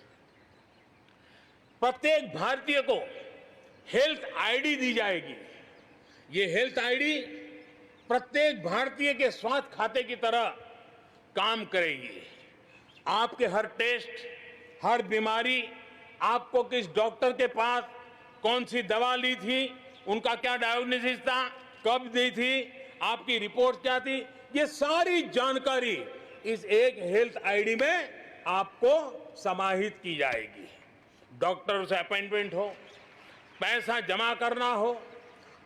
प्रत्येक भारतीय को हेल्थ आईडी दी जाएगी। ये हेल्थ आईडी प्रत्येक भारतीय के स्वास्थ्य खाते की तरह काम करेगी। आपके हर टेस्ट, हर बीमारी, आपको किस डॉक्टर के पास कौन सी दवा ली थी, उनका क्या डायग्नोसिस था, कब दी थी, आपकी रिपोर्ट क्या थी, ये सारी जानकारी इस एक हेल्थ आईडी में आपको समाहित की जाएगी। डॉक्टर से अपॉइंटमेंट हो, पैसा जमा करना हो,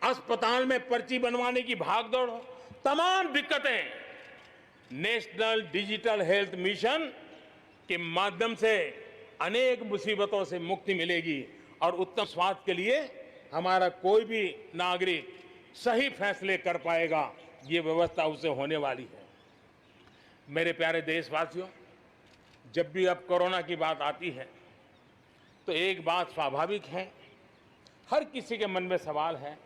अस्पताल में पर्ची बनवाने की भागदौड़ हो, तमाम दिक्कतें नेशनल डिजिटल हेल्थ मिशन के माध्यम से अनेक मुसीबतों से मुक्ति मिलेगी और उत्तम स्वास्थ्य के लिए हमारा कोई भी नागरिक सही फैसले कर पाएगा। ये व्यवस्था उसे होने वाली है। मेरे प्यारे देशवासियों, जब भी अब कोरोना की बात आती है तो एक बात स्वाभाविक है, हर किसी के मन में सवाल है,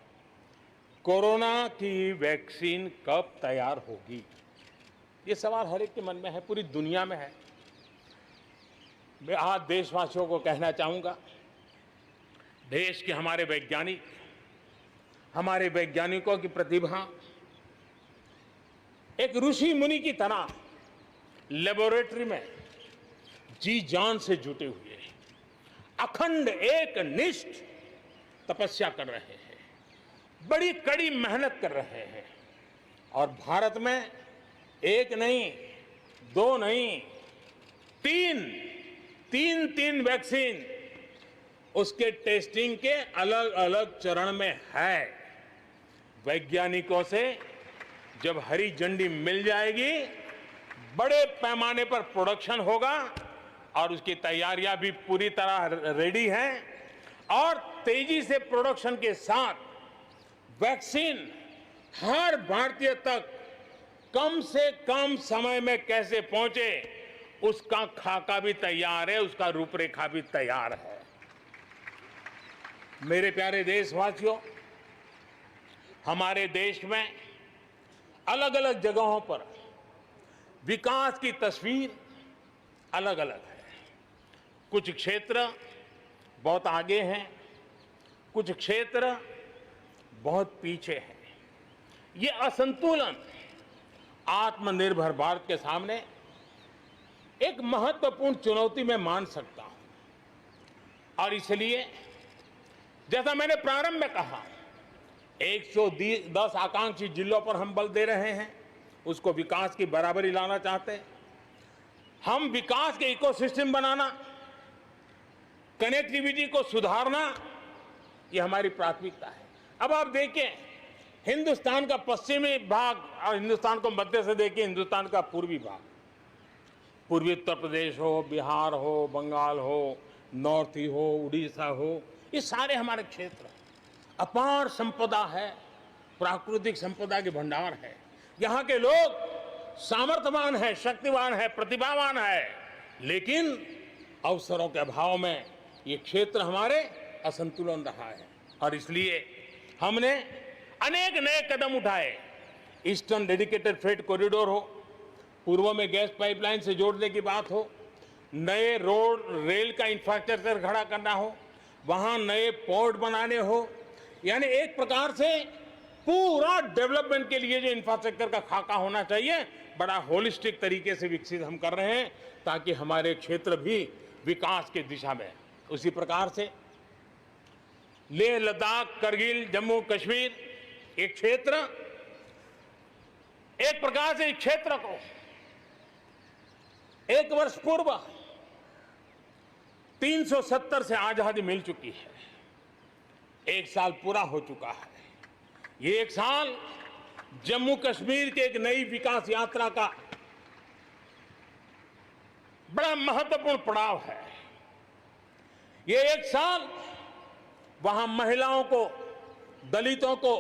कोरोना की वैक्सीन कब तैयार होगी? ये सवाल हर एक के मन में है, पूरी दुनिया में है। मैं आज देशवासियों को कहना चाहूंगा, देश के हमारे वैज्ञानिकों की प्रतिभा एक ऋषि मुनि की तरह लेबोरेटरी में जी जान से जुटे हुए हैं, अखंड एक निष्ठ तपस्या कर रहे हैं, बड़ी कड़ी मेहनत कर रहे हैं और भारत में एक नहीं, दो नहीं, तीन वैक्सीन उसके टेस्टिंग के अलग अलग चरण में है। वैज्ञानिकों से जब हरी झंडी मिल जाएगी, बड़े पैमाने पर प्रोडक्शन होगा और उसकी तैयारियां भी पूरी तरह रेडी हैं और तेजी से प्रोडक्शन के साथ वैक्सीन हर भारतीय तक कम से कम समय में कैसे पहुंचे, उसका खाका भी तैयार है, उसका रूपरेखा भी तैयार है। मेरे प्यारे देशवासियों, हमारे देश में अलग अलग जगहों पर विकास की तस्वीर अलग अलग है। कुछ क्षेत्र बहुत आगे हैं, कुछ क्षेत्र बहुत पीछे हैं। ये असंतुलन आत्मनिर्भर भारत के सामने एक महत्वपूर्ण चुनौती मैं मान सकता हूं और इसलिए जैसा मैंने प्रारंभ में कहा, 110 आकांक्षी जिलों पर हम बल दे रहे हैं, उसको विकास की बराबरी लाना चाहते हैं। हम विकास के इकोसिस्टम बनाना, कनेक्टिविटी को सुधारना, ये हमारी प्राथमिकता है। अब आप देखें, हिंदुस्तान का पश्चिमी भाग और हिंदुस्तान को मध्य से देखिए, हिंदुस्तान का पूर्वी भाग, पूर्वी उत्तर प्रदेश हो, बिहार हो, बंगाल हो, नॉर्थ ही हो, उड़ीसा हो, ये सारे हमारे क्षेत्र अपार संपदा है, प्राकृतिक संपदा के भंडार है। यहाँ के लोग सामर्थ्यवान है, शक्तिवान है, प्रतिभावान है, लेकिन अवसरों के अभाव में ये क्षेत्र हमारे असंतुलन रहा है और इसलिए हमने अनेक नए कदम उठाए। ईस्टर्न डेडिकेटेड फ्रेट कॉरिडोर हो, पूर्व में गैस पाइपलाइन से जोड़ने की बात हो, नए रोड रेल का इंफ्रास्ट्रक्चर खड़ा करना हो, वहां नए पोर्ट बनाने हो, यानी एक प्रकार से पूरा डेवलपमेंट के लिए जो इंफ्रास्ट्रक्चर का खाका होना चाहिए, बड़ा होलिस्टिक तरीके से विकसित हम कर रहे हैं ताकि हमारे क्षेत्र भी विकास की दिशा में। उसी प्रकार से लेह लद्दाख, करगिल, जम्मू कश्मीर, एक क्षेत्र एक प्रकार से इस क्षेत्र को 1 वर्ष पूर्व 370 से आजादी मिल चुकी है, 1 साल पूरा हो चुका है। ये 1 साल जम्मू कश्मीर के एक नई विकास यात्रा का बड़ा महत्वपूर्ण पड़ाव है। ये 1 साल वहां महिलाओं को, दलितों को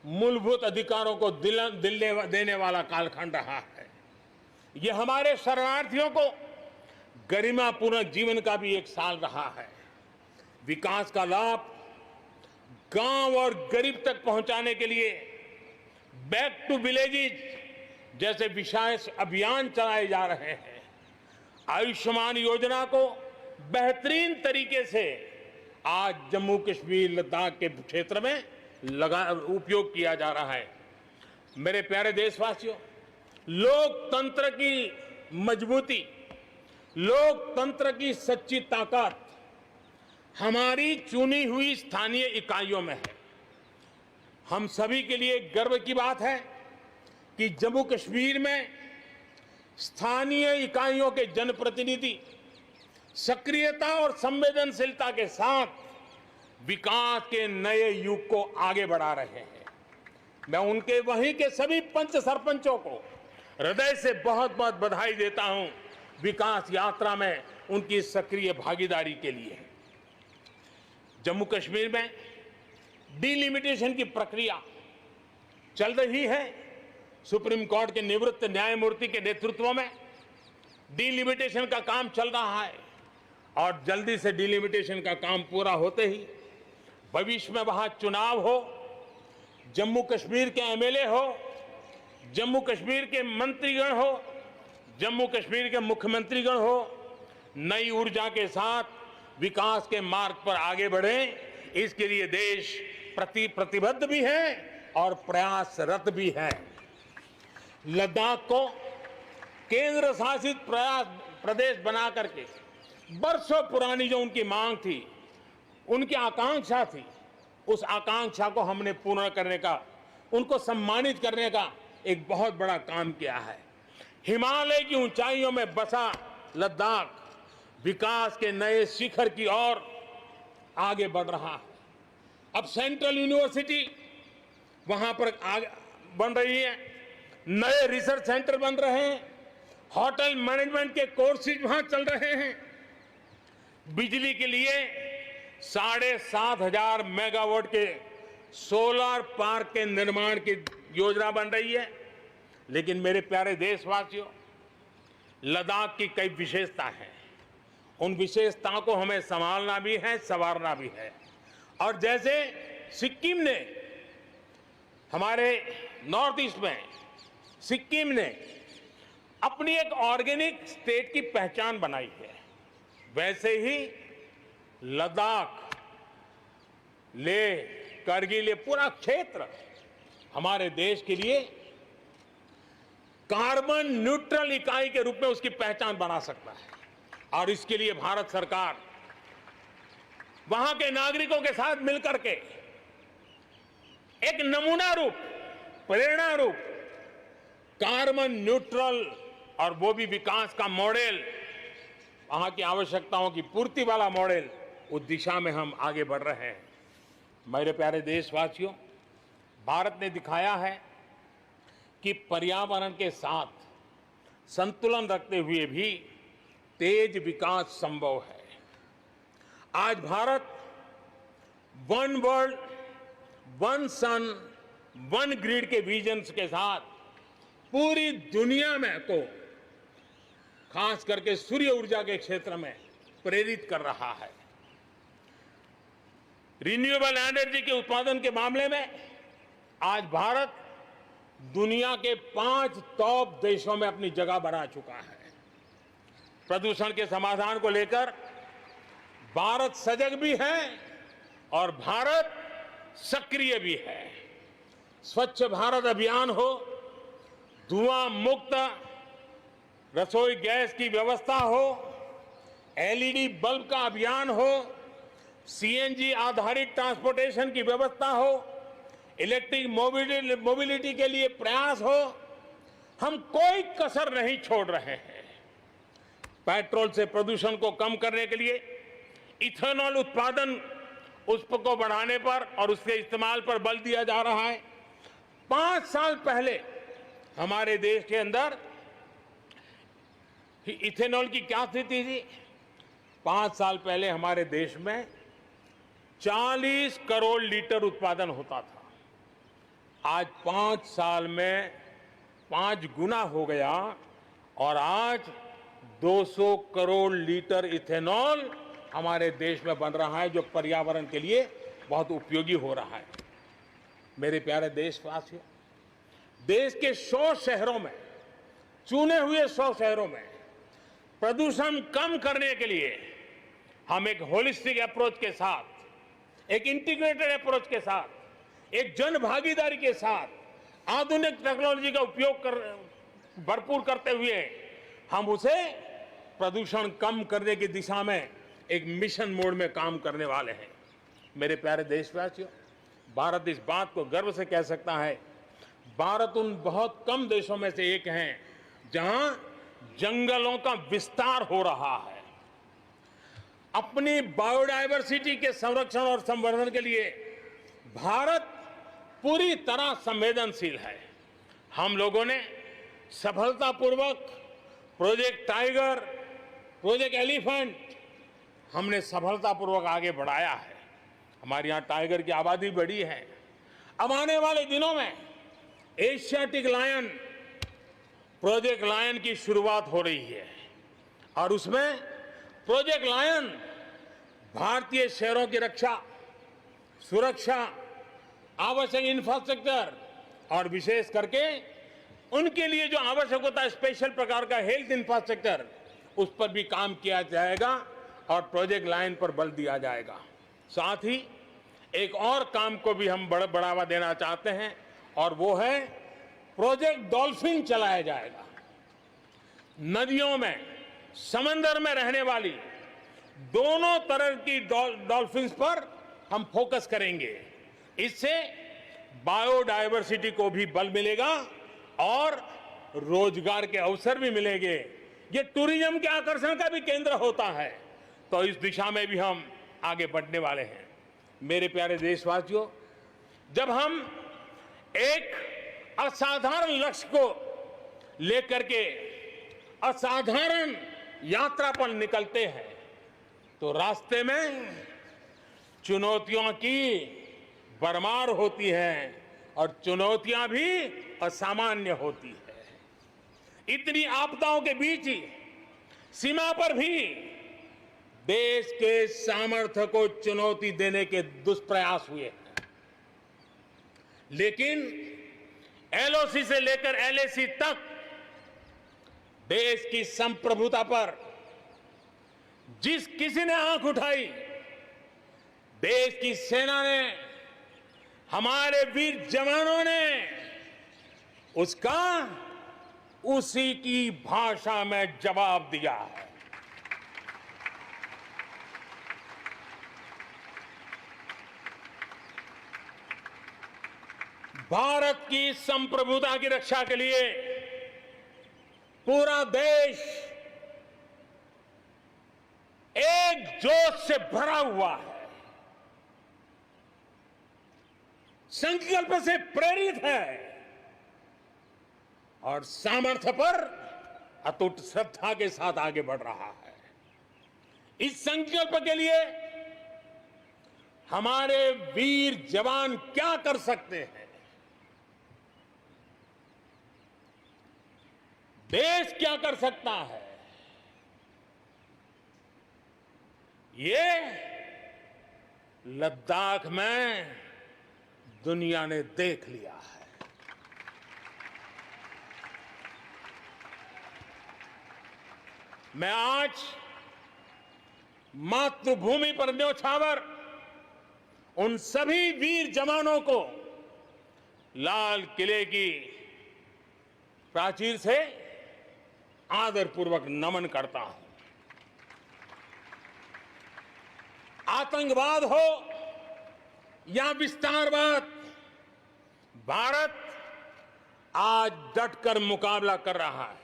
मूलभूत अधिकारों को दिल देने वाला कालखंड रहा है। ये हमारे शरणार्थियों को गरिमापूर्ण जीवन का भी एक साल रहा है। विकास का लाभ गांव और गरीब तक पहुंचाने के लिए बैक टू विलेजेस जैसे विशेष अभियान चलाए जा रहे हैं। आयुष्मान योजना को बेहतरीन तरीके से आज जम्मू कश्मीर लद्दाख के क्षेत्र में उपयोग किया जा रहा है। मेरे प्यारे देशवासियों, लोकतंत्र की मजबूती, लोकतंत्र की सच्ची ताकत हमारी चुनी हुई स्थानीय इकाइयों में है। हम सभी के लिए गर्व की बात है कि जम्मू कश्मीर में स्थानीय इकाइयों के जनप्रतिनिधि सक्रियता और संवेदनशीलता के साथ विकास के नए युग को आगे बढ़ा रहे हैं। मैं उनके वहीं के सभी पंच सरपंचों को हृदय से बहुत बहुत बधाई देता हूं विकास यात्रा में उनकी सक्रिय भागीदारी के लिए। जम्मू कश्मीर में डिलिमिटेशन की प्रक्रिया चल रही है। सुप्रीम कोर्ट के निवृत्त न्यायमूर्ति के नेतृत्व में डिलिमिटेशन का काम चल रहा है और जल्दी से डिलिमिटेशन का काम पूरा होते ही भविष्य में वहां चुनाव हो, जम्मू कश्मीर के एमएलए हो, जम्मू कश्मीर के मंत्रीगण हो, जम्मू कश्मीर के मुख्यमंत्रीगण हो, नई ऊर्जा के साथ विकास के मार्ग पर आगे बढ़े। इसके लिए देश प्रतिबद्ध भी है और प्रयासरत भी है। लद्दाख को केंद्र शासित प्रदेश बना करके बरसों पुरानी जो उनकी मांग थी, उनकी आकांक्षा थी, उस आकांक्षा को हमने पूर्ण करने का, उनको सम्मानित करने का एक बहुत बड़ा काम किया है। हिमालय की ऊंचाइयों में बसा लद्दाख विकास के नए शिखर की ओर आगे बढ़ रहा है। अब सेंट्रल यूनिवर्सिटी वहां पर बन रही है, नए रिसर्च सेंटर बन रहे हैं, होटल मैनेजमेंट के कोर्सेज वहां चल रहे हैं। बिजली के लिए 7,500 मेगावाट के सोलर पार्क के निर्माण की योजना बन रही है। लेकिन मेरे प्यारे देशवासियों, लद्दाख की कई विशेषता है। उन विशेषताओं को हमें संभालना भी है, संवारना भी है। और जैसे सिक्किम ने, हमारे नॉर्थ ईस्ट में सिक्किम ने अपनी एक ऑर्गेनिक स्टेट की पहचान बनाई है, वैसे ही लद्दाख, लेह, करगिल, ये पूरा क्षेत्र हमारे देश के लिए कार्बन न्यूट्रल इकाई के रूप में उसकी पहचान बना सकता है। और इसके लिए भारत सरकार वहां के नागरिकों के साथ मिलकर के एक नमूना रूप, प्रेरणा रूप कार्बन न्यूट्रल और वो भी विकास का मॉडल, वहां की आवश्यकताओं की पूर्ति वाला मॉडल, उस दिशा में हम आगे बढ़ रहे हैं। मेरे प्यारे देशवासियों, भारत ने दिखाया है कि पर्यावरण के साथ संतुलन रखते हुए भी तेज विकास संभव है। आज भारत वन वर्ल्ड, वन सन, वन ग्रिड के विजन के साथ पूरी दुनिया में को खास करके सूर्य ऊर्जा के क्षेत्र में प्रेरित कर रहा है। रिन्यूएबल एनर्जी के उत्पादन के मामले में आज भारत दुनिया के 5 टॉप देशों में अपनी जगह बना चुका है। प्रदूषण के समाधान को लेकर भारत सजग भी है और भारत सक्रिय भी है। स्वच्छ भारत अभियान हो, धुआं मुक्त रसोई गैस की व्यवस्था हो, एलईडी बल्ब का अभियान हो, सीएनजी आधारित ट्रांसपोर्टेशन की व्यवस्था हो, इलेक्ट्रिक मोबिलिटी के लिए प्रयास हो, हम कोई कसर नहीं छोड़ रहे हैं। पेट्रोल से प्रदूषण को कम करने के लिए इथेनॉल उत्पादन, उसको बढ़ाने पर और उसके इस्तेमाल पर बल दिया जा रहा है। 5 साल पहले हमारे देश के अंदर इथेनॉल की क्या स्थिति थी? 5 साल पहले हमारे देश में 40 करोड़ लीटर उत्पादन होता था। आज 5 साल में 5 गुना हो गया और आज 200 करोड़ लीटर इथेनॉल हमारे देश में बन रहा है, जो पर्यावरण के लिए बहुत उपयोगी हो रहा है। मेरे प्यारे देशवासियों, देश के 100 शहरों में, चुने हुए 100 शहरों में प्रदूषण कम करने के लिए हम एक होलिस्टिक अप्रोच के साथ, एक इंटीग्रेटेड अप्रोच के साथ, एक जन भागीदारी के साथ आधुनिक टेक्नोलॉजी का उपयोग भरपूर करते हुए हम उसे प्रदूषण कम करने की दिशा में एक मिशन मोड में काम करने वाले हैं। मेरे प्यारे देशवासियों, भारत इस बात को गर्व से कह सकता है, भारत उन बहुत कम देशों में से एक है जहां जंगलों का विस्तार हो रहा है। अपनी बायोडायवर्सिटी के संरक्षण और संवर्धन के लिए भारत पूरी तरह संवेदनशील है। हम लोगों ने सफलतापूर्वक प्रोजेक्ट टाइगर, प्रोजेक्ट एलिफेंट हमने सफलतापूर्वक आगे बढ़ाया है। हमारे यहाँ टाइगर की आबादी बढ़ी है। अब आने वाले दिनों में एशियाटिक लायन, प्रोजेक्ट लायन की शुरुआत हो रही है और उसमें प्रोजेक्ट लायन भारतीय शहरों की रक्षा, सुरक्षा, आवश्यक इंफ्रास्ट्रक्चर और विशेष करके उनके लिए जो आवश्यक होता है स्पेशल प्रकार का हेल्थ इंफ्रास्ट्रक्चर, उस पर भी काम किया जाएगा और प्रोजेक्ट लाइन पर बल दिया जाएगा। साथ ही एक और काम को भी हम बढ़ावा देना चाहते हैं और वो है प्रोजेक्ट डॉल्फिन चलाया जाएगा। नदियों में, समंदर में रहने वाली दोनों तरह की डॉल्फिन्स पर हम फोकस करेंगे। इससे बायोडायवर्सिटी को भी बल मिलेगा और रोजगार के अवसर भी मिलेंगे। ये टूरिज्म के आकर्षण का भी केंद्र होता है, तो इस दिशा में भी हम आगे बढ़ने वाले हैं। मेरे प्यारे देशवासियों, जब हम एक असाधारण लक्ष्य को लेकर के असाधारण यात्रा पर निकलते हैं तो रास्ते में चुनौतियों की भरमार होती है और चुनौतियां भी असामान्य होती है। इतनी आपदाओं के बीच ही सीमा पर भी देश के सामर्थ्य को चुनौती देने के दुष्प्रयास हुए हैं, लेकिन एलओसी से लेकर एलएसी तक देश की संप्रभुता पर जिस किसी ने आंख उठाई, देश की सेना ने, हमारे वीर जवानों ने उसका उसी की भाषा में जवाब दिया है। भारत की संप्रभुता की रक्षा के लिए पूरा देश एक जोश से भरा हुआ है, संकल्प से प्रेरित है और सामर्थ्य पर अटूट श्रद्धा के साथ आगे बढ़ रहा है। इस संकल्प के लिए हमारे वीर जवान क्या कर सकते हैं, देश क्या कर सकता है, ये लद्दाख में दुनिया ने देख लिया है। मैं आज मातृभूमि पर न्योछावर उन सभी वीर जवानों को लाल किले की प्राचीर से आदरपूर्वक नमन करता हूं। आतंकवाद हो या विस्तारवाद, भारत आज डटकर मुकाबला कर रहा है।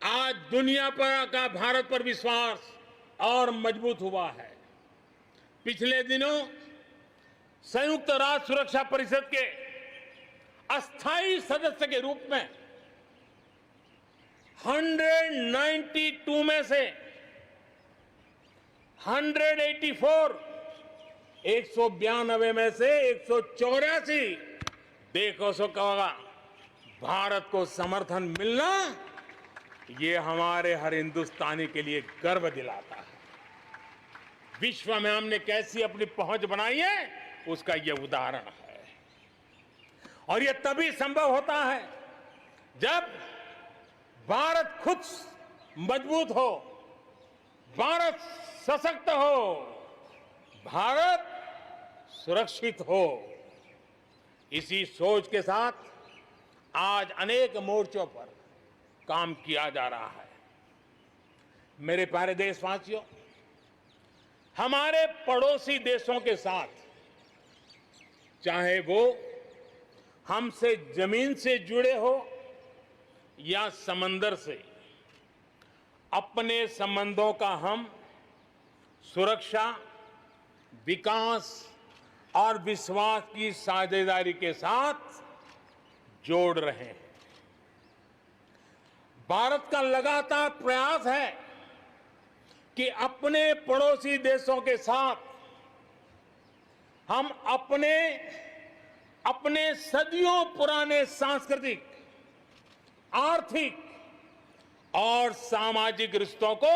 आज दुनिया पर का भारत पर विश्वास और मजबूत हुआ है। पिछले दिनों संयुक्त राष्ट्र सुरक्षा परिषद के अस्थायी सदस्य के रूप में 192 में से 192 में से 184 देखो सो कहोगा, भारत को समर्थन मिलना ये हमारे हर हिंदुस्तानी के लिए गर्व दिलाता है। विश्व में हमने कैसी अपनी पहुंच बनाई है, उसका ये उदाहरण है। और ये तभी संभव होता है जब भारत खुद मजबूत हो, भारत सशक्त हो, भारत सुरक्षित हो। इसी सोच के साथ आज अनेक मोर्चों पर काम किया जा रहा है। मेरे प्यारे देशवासियों, हमारे पड़ोसी देशों के साथ, चाहे वो हमसे जमीन से जुड़े हो या समंदर से, अपने संबंधों का हम सुरक्षा, विकास और विश्वास की साझेदारी के साथ जोड़ रहे हैं। भारत का लगातार प्रयास है कि अपने पड़ोसी देशों के साथ हम अपने सदियों पुराने सांस्कृतिक, आर्थिक और सामाजिक रिश्तों को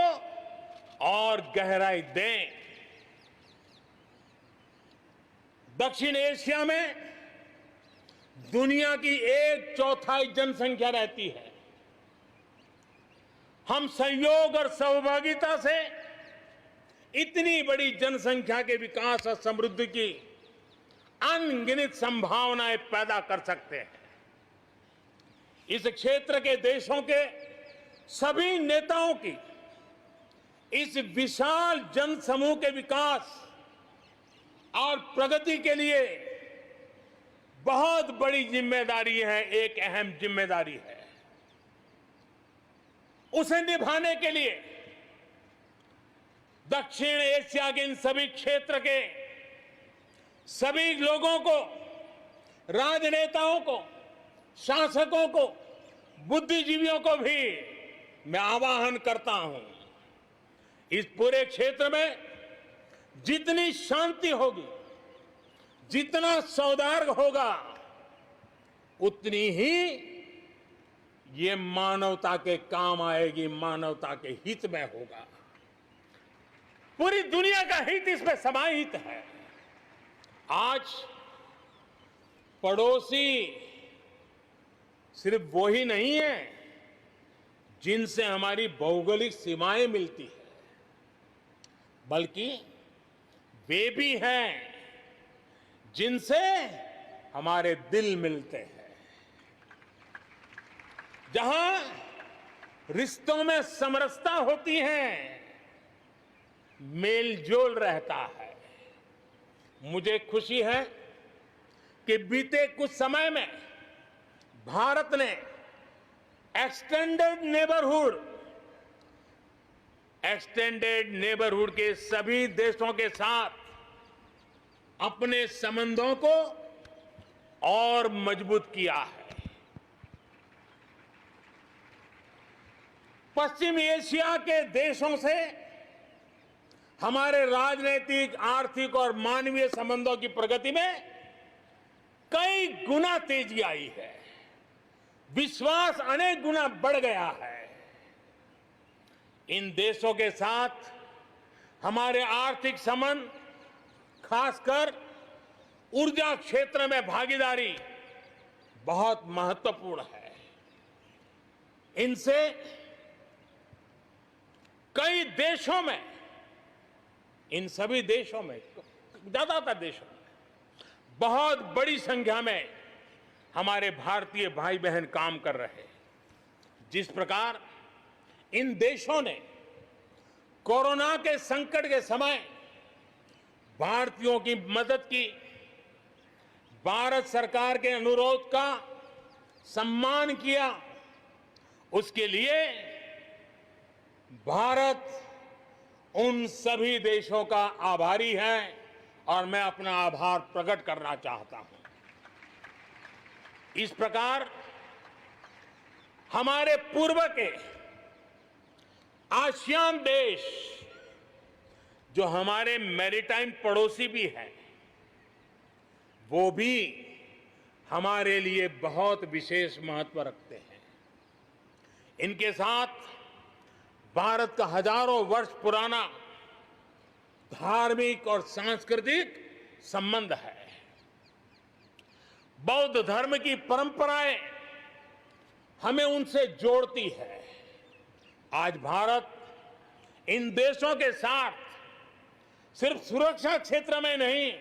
और गहराई दें। दक्षिण एशिया में दुनिया की 1/4 जनसंख्या रहती है। हम सहयोग और सहभागिता से इतनी बड़ी जनसंख्या के विकास और समृद्धि की अनगिनत संभावनाएं पैदा कर सकते हैं। इस क्षेत्र के देशों के सभी नेताओं की इस विशाल जनसमूह के विकास और प्रगति के लिए बहुत बड़ी जिम्मेदारी है, एक अहम जिम्मेदारी है। उसे निभाने के लिए दक्षिण एशिया के इन सभी क्षेत्र के सभी लोगों को, राजनेताओं को, शासकों को, बुद्धिजीवियों को भी मैं आह्वान करता हूं, इस पूरे क्षेत्र में जितनी शांति होगी, जितना सौहार्द होगा, उतनी ही ये मानवता के काम आएगी, मानवता के हित में होगा। पूरी दुनिया का हित इसमें समाहित है। आज पड़ोसी सिर्फ वो ही नहीं है जिनसे हमारी भौगोलिक सीमाएं मिलती है, बल्कि वे भी हैं जिनसे हमारे दिल मिलते हैं। जहां रिश्तों में समरसता होती है, मेलजोल रहता है। मुझे खुशी है कि बीते कुछ समय में भारत ने एक्सटेंडेड नेबरहुड के सभी देशों के साथ अपने संबंधों को और मजबूत किया है। पश्चिम एशिया के देशों से हमारे राजनीतिक, आर्थिक और मानवीय संबंधों की प्रगति में कई गुना तेजी आई है। विश्वास अनेक गुना बढ़ गया है। इन देशों के साथ हमारे आर्थिक संबंध, खासकर ऊर्जा क्षेत्र में भागीदारी बहुत महत्वपूर्ण है। इनसे कई देशों में, इन सभी देशों में, ज्यादातर देशों में बहुत बड़ी संख्या में हमारे भारतीय भाई बहन काम कर रहे हैं। जिस प्रकार इन देशों ने कोरोना के संकट के समय भारतीयों की मदद की, भारत सरकार के अनुरोध का सम्मान किया, उसके लिए भारत उन सभी देशों का आभारी है और मैं अपना आभार प्रकट करना चाहता हूं। इस प्रकार हमारे पूर्व के आसियान देश, जो हमारे मैरीटाइम पड़ोसी भी हैं, वो भी हमारे लिए बहुत विशेष महत्व रखते हैं। इनके साथ भारत का हजारों वर्ष पुराना धार्मिक और सांस्कृतिक संबंध है। बौद्ध धर्म की परंपराएं हमें उनसे जोड़ती है। आज भारत इन देशों के साथ सिर्फ सुरक्षा क्षेत्र में नहीं,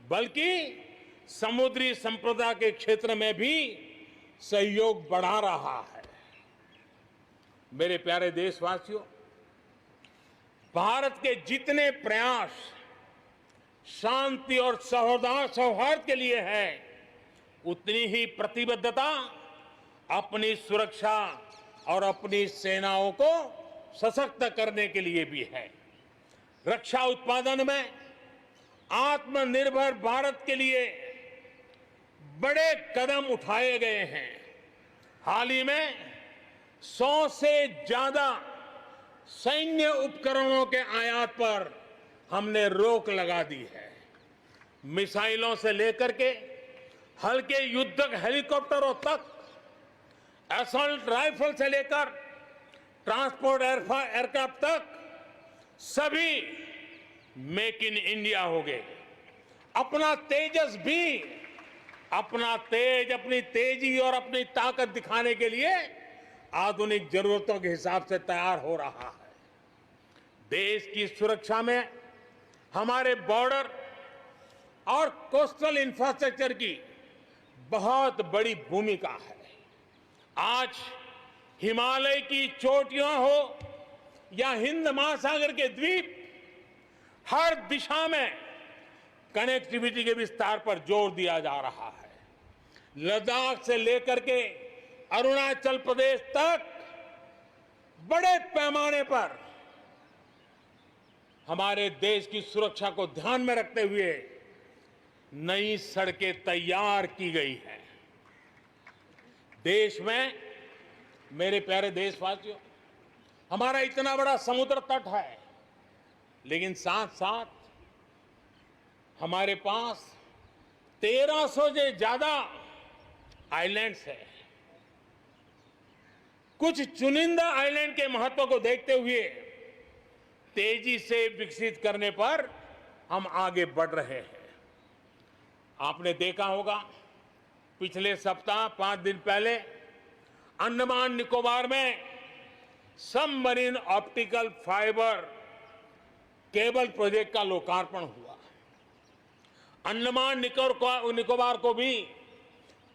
बल्कि समुद्री संपदा के क्षेत्र में भी सहयोग बढ़ा रहा है। मेरे प्यारे देशवासियों, भारत के जितने प्रयास शांति और सौहार्द के लिए है, उतनी ही प्रतिबद्धता अपनी सुरक्षा और अपनी सेनाओं को सशक्त करने के लिए भी है। रक्षा उत्पादन में आत्मनिर्भर भारत के लिए बड़े कदम उठाए गए हैं। हाल ही में 100 से ज्यादा सैन्य उपकरणों के आयात पर हमने रोक लगा दी है। मिसाइलों से लेकर के हल्के युद्धक हेलीकॉप्टरों तक, असॉल्ट राइफल से लेकर ट्रांसपोर्ट एयरक्राफ्ट तक, सभी मेक इन इंडिया हो गए। अपना तेजस भी अपनी तेजी और अपनी ताकत दिखाने के लिए आधुनिक जरूरतों के हिसाब से तैयार हो रहा है। देश की सुरक्षा में हमारे बॉर्डर और कोस्टल इंफ्रास्ट्रक्चर की बहुत बड़ी भूमिका है। आज हिमालय की चोटियां हो या हिंद महासागर के द्वीप, हर दिशा में कनेक्टिविटी के विस्तार पर जोर दिया जा रहा है। लद्दाख से लेकर के अरुणाचल प्रदेश तक बड़े पैमाने पर हमारे देश की सुरक्षा को ध्यान में रखते हुए नई सड़कें तैयार की गई हैं। देश में, मेरे प्यारे देशवासियों, हमारा इतना बड़ा समुद्र तट है, लेकिन साथ साथ हमारे पास 1300 से ज्यादा आइलैंड्स हैं। कुछ चुनिंदा आइलैंड के महत्व को देखते हुए तेजी से विकसित करने पर हम आगे बढ़ रहे हैं। आपने देखा होगा, पिछले सप्ताह 5 दिन पहले अंडमान निकोबार में submarine optical fibre cable project का लोकार्पण हुआ। अंडमान निकोबार को भी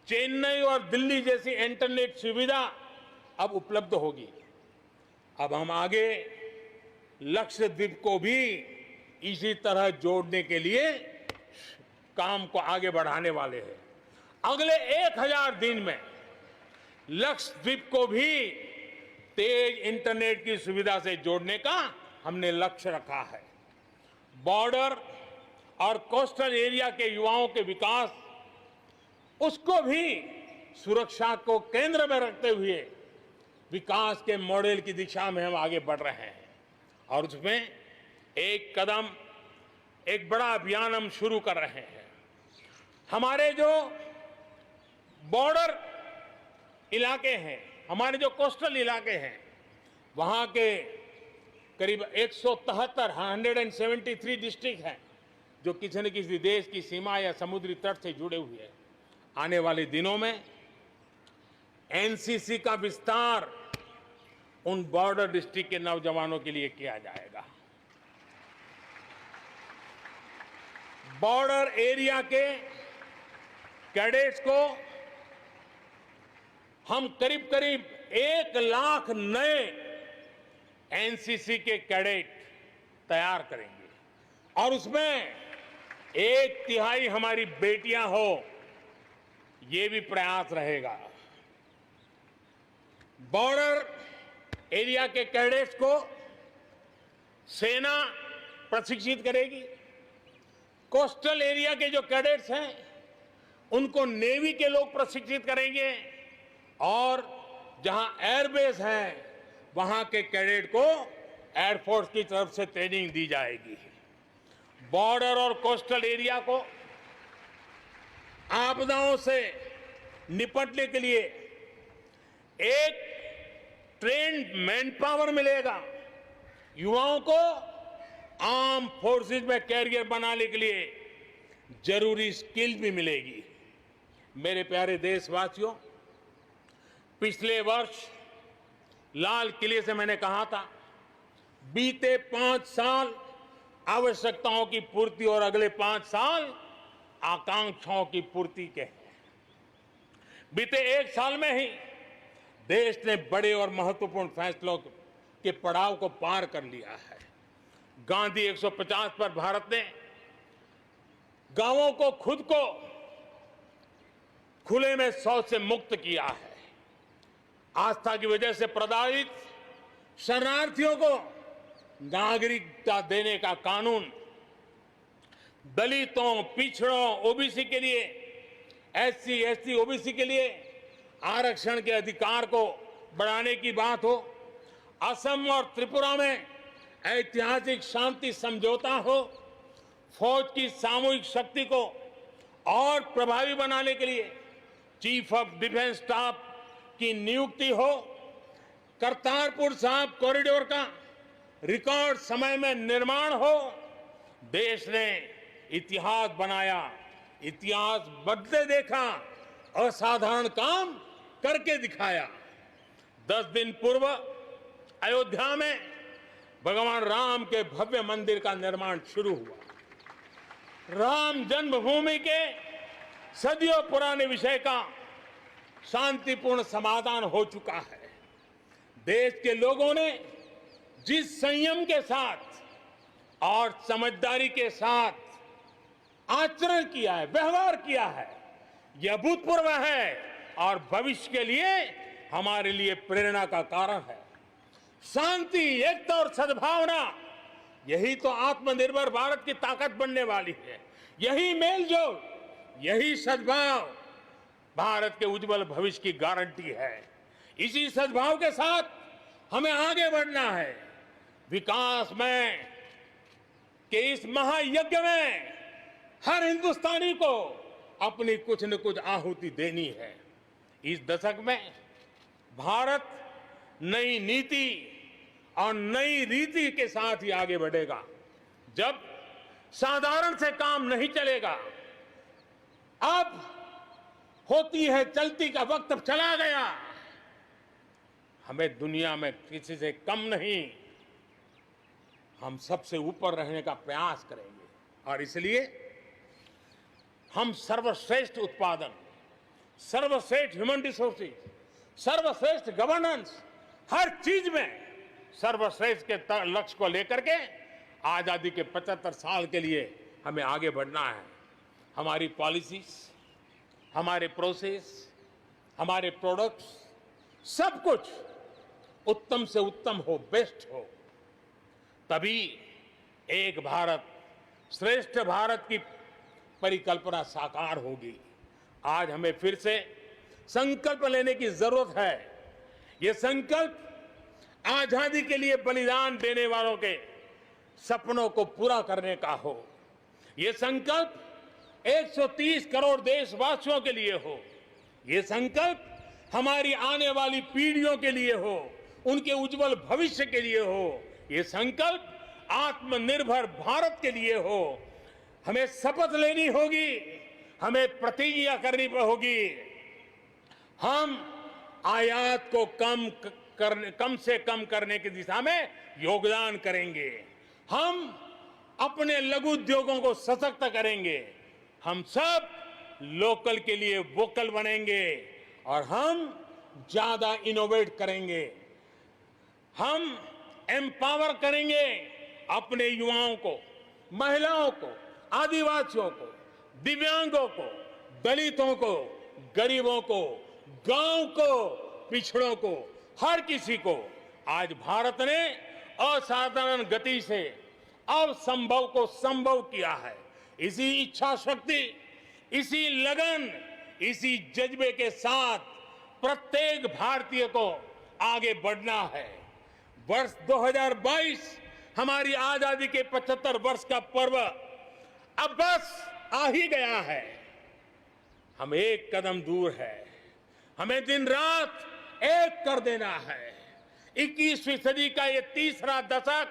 चेन्नई और दिल्ली जैसी इंटरनेट सुविधा अब उपलब्ध होगी। अब हम आगे लक्षद्वीप को भी इसी तरह जोड़ने के लिए काम को आगे बढ़ाने वाले हैं। अगले 1000 दिन में लक्षद्वीप को भी तेज इंटरनेट की सुविधा से जोड़ने का हमने लक्ष्य रखा है। बॉर्डर और कोस्टल एरिया के युवाओं के विकास, उसको भी सुरक्षा को केंद्र में रखते हुए विकास के मॉडल की दिशा में हम आगे बढ़ रहे हैं। और उसमें एक बड़ा अभियान हम शुरू कर रहे हैं। हमारे जो बॉर्डर इलाके हैं, हमारे जो कोस्टल इलाके हैं, वहां के करीब 173 डिस्ट्रिक्ट हैं जो किसी न किसी देश की सीमा या समुद्री तट से जुड़े हुए हैं। आने वाले दिनों में एनसीसी का विस्तार उन बॉर्डर डिस्ट्रिक्ट के नौजवानों के लिए किया जाएगा। बॉर्डर एरिया के कैडेट्स को हम करीब 1 लाख नए एनसीसी के कैडेट तैयार करेंगे और उसमें 1/3 हमारी बेटियां हो, ये भी प्रयास रहेगा। बॉर्डर एरिया के कैडेट्स को सेना प्रशिक्षित करेगी। कोस्टल एरिया के जो कैडेट्स हैं उनको नेवी के लोग प्रशिक्षित करेंगे और जहां एयरबेस है वहां के कैडेट को एयरफोर्स की तरफ से ट्रेनिंग दी जाएगी। बॉर्डर और कोस्टल एरिया को आप आपदाओं से निपटने के लिए एक ट्रेन्ड मैन पावर मिलेगा। युवाओं को आर्म फोर्सेस में कैरियर बनाने के लिए जरूरी स्किल भी मिलेगी। मेरे प्यारे देशवासियों, पिछले वर्ष लाल किले से मैंने कहा था, बीते 5 साल आवश्यकताओं की पूर्ति और अगले 5 साल आकांक्षाओं की पूर्ति के हैं। बीते 1 साल में ही देश ने बड़े और महत्वपूर्ण फैसलों के पड़ाव को पार कर लिया है। गांधी 150 पर भारत ने गांवों को खुद को खुले में शौच से मुक्त किया है। आस्था की वजह से प्रताड़ित शरणार्थियों को नागरिकता देने का कानून, दलितों, पिछड़ों, ओबीसी के लिए, एससी, एसटी, ओबीसी के लिए आरक्षण के अधिकार को बढ़ाने की बात हो, असम और त्रिपुरा में ऐतिहासिक शांति समझौता हो, फौज की सामूहिक शक्ति को और प्रभावी बनाने के लिए चीफ ऑफ डिफेंस स्टाफ की नियुक्ति हो, करतारपुर साहिब कॉरिडोर का रिकॉर्ड समय में निर्माण हो, देश ने इतिहास बनाया, इतिहास बदले देखा, असाधारण काम करके दिखाया। 10 दिन पूर्व अयोध्या में भगवान राम के भव्य मंदिर का निर्माण शुरू हुआ। राम जन्मभूमि के सदियों पुराने विषय का शांतिपूर्ण समाधान हो चुका है। देश के लोगों ने जिस संयम के साथ और समझदारी के साथ आचरण किया है, व्यवहार किया है, यह अभूतपूर्व है और भविष्य के लिए हमारे लिए प्रेरणा का कारण है। शांति, एकता और सद्भावना, यही तो आत्मनिर्भर भारत की ताकत बनने वाली है। यही मेलजोल, यही सद्भाव भारत के उज्जवल भविष्य की गारंटी है। इसी सद्भाव के साथ हमें आगे बढ़ना है। विकास में के इस महायज्ञ में हर हिंदुस्तानी को अपनी कुछ न कुछ आहुति देनी है। इस दशक में भारत नई नीति और नई रीति के साथ ही आगे बढ़ेगा। जब साधारण से काम नहीं चलेगा, अब होती है चलती का वक्त अब चला गया। हमें दुनिया में किसी से कम नहीं, हम सबसे ऊपर रहने का प्रयास करेंगे और इसलिए हम सर्वश्रेष्ठ उत्पादन, सर्वश्रेष्ठ ह्यूमन रिसोर्सेज, सर्वश्रेष्ठ गवर्नेंस, हर चीज में सर्वश्रेष्ठ के लक्ष्य को लेकर के आजादी के 75 साल के लिए हमें आगे बढ़ना है। हमारी पॉलिसीज, हमारे प्रोसेस, हमारे प्रोडक्ट्स, सब कुछ उत्तम से उत्तम हो, बेस्ट हो, तभी एक भारत श्रेष्ठ भारत की परिकल्पना साकार होगी। आज हमें फिर से संकल्प लेने की जरूरत है। ये संकल्प आजादी के लिए बलिदान देने वालों के सपनों को पूरा करने का हो। ये संकल्प 130 करोड़ देशवासियों के लिए हो। ये संकल्प हमारी आने वाली पीढ़ियों के लिए हो, उनके उज्जवल भविष्य के लिए हो। ये संकल्प आत्मनिर्भर भारत के लिए हो। हमें शपथ लेनी होगी, हमें प्रतिज्ञा करनी होगी। हम आयात को कम से कम करने की दिशा में योगदान करेंगे। हम अपने लघु उद्योगों को सशक्त करेंगे। हम सब लोकल के लिए वोकल बनेंगे और हम ज्यादा इनोवेट करेंगे। हम एम्पावर करेंगे अपने युवाओं को, महिलाओं को, आदिवासियों को, दिव्यांगों को, दलितों को, गरीबों को, गांव को, पिछड़ों को, हर किसी को। आज भारत ने असाधारण गति से असंभव को संभव किया है। इसी इच्छा शक्ति, इसी लगन, इसी जज्बे के साथ प्रत्येक भारतीय को आगे बढ़ना है। वर्ष 2022 हमारी आजादी के 75 वर्ष का पर्व अब बस आ ही गया है। हम एक कदम दूर है। हमें दिन रात एक कर देना है। 21वीं सदी का ये तीसरा दशक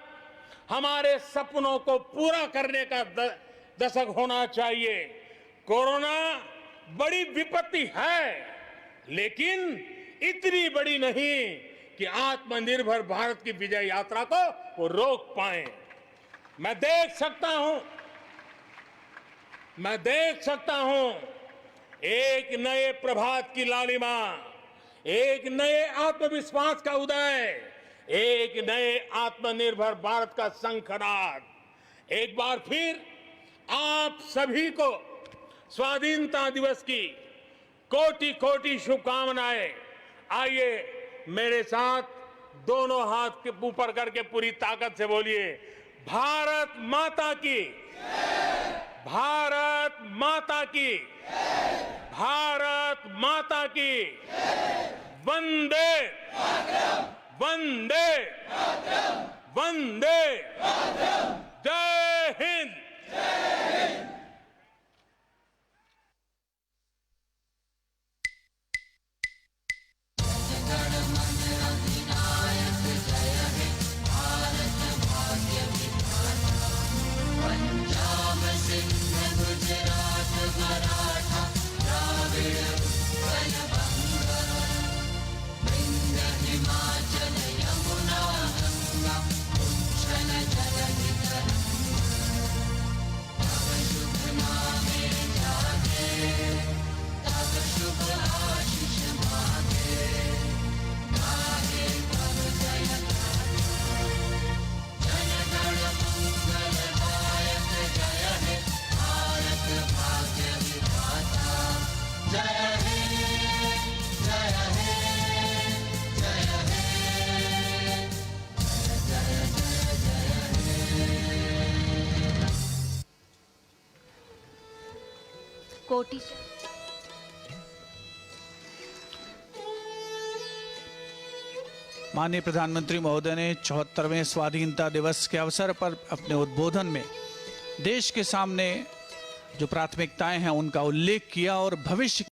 हमारे सपनों को पूरा करने का दशक होना चाहिए। कोरोना बड़ी विपत्ति है, लेकिन इतनी बड़ी नहीं कि आत्मनिर्भर भारत की विजय यात्रा को वो रोक पाए। मैं देख सकता हूं एक नए प्रभात की लालिमा, एक नए आत्मविश्वास का उदय, एक नए आत्मनिर्भर भारत का शंखनाद। एक बार फिर आप सभी को स्वाधीनता दिवस की कोटि कोटि शुभकामनाएं। आइए मेरे साथ दोनों हाथ के ऊपर करके पूरी ताकत से बोलिए, भारत माता की, भारत माता की, भारत माता की, वंदे वंदे वंदे, जय हिंद। कोटि माननीय प्रधानमंत्री महोदय ने 74वें स्वाधीनता दिवस के अवसर पर अपने उद्बोधन में देश के सामने जो प्राथमिकताएं हैं उनका उल्लेख किया और भविष्य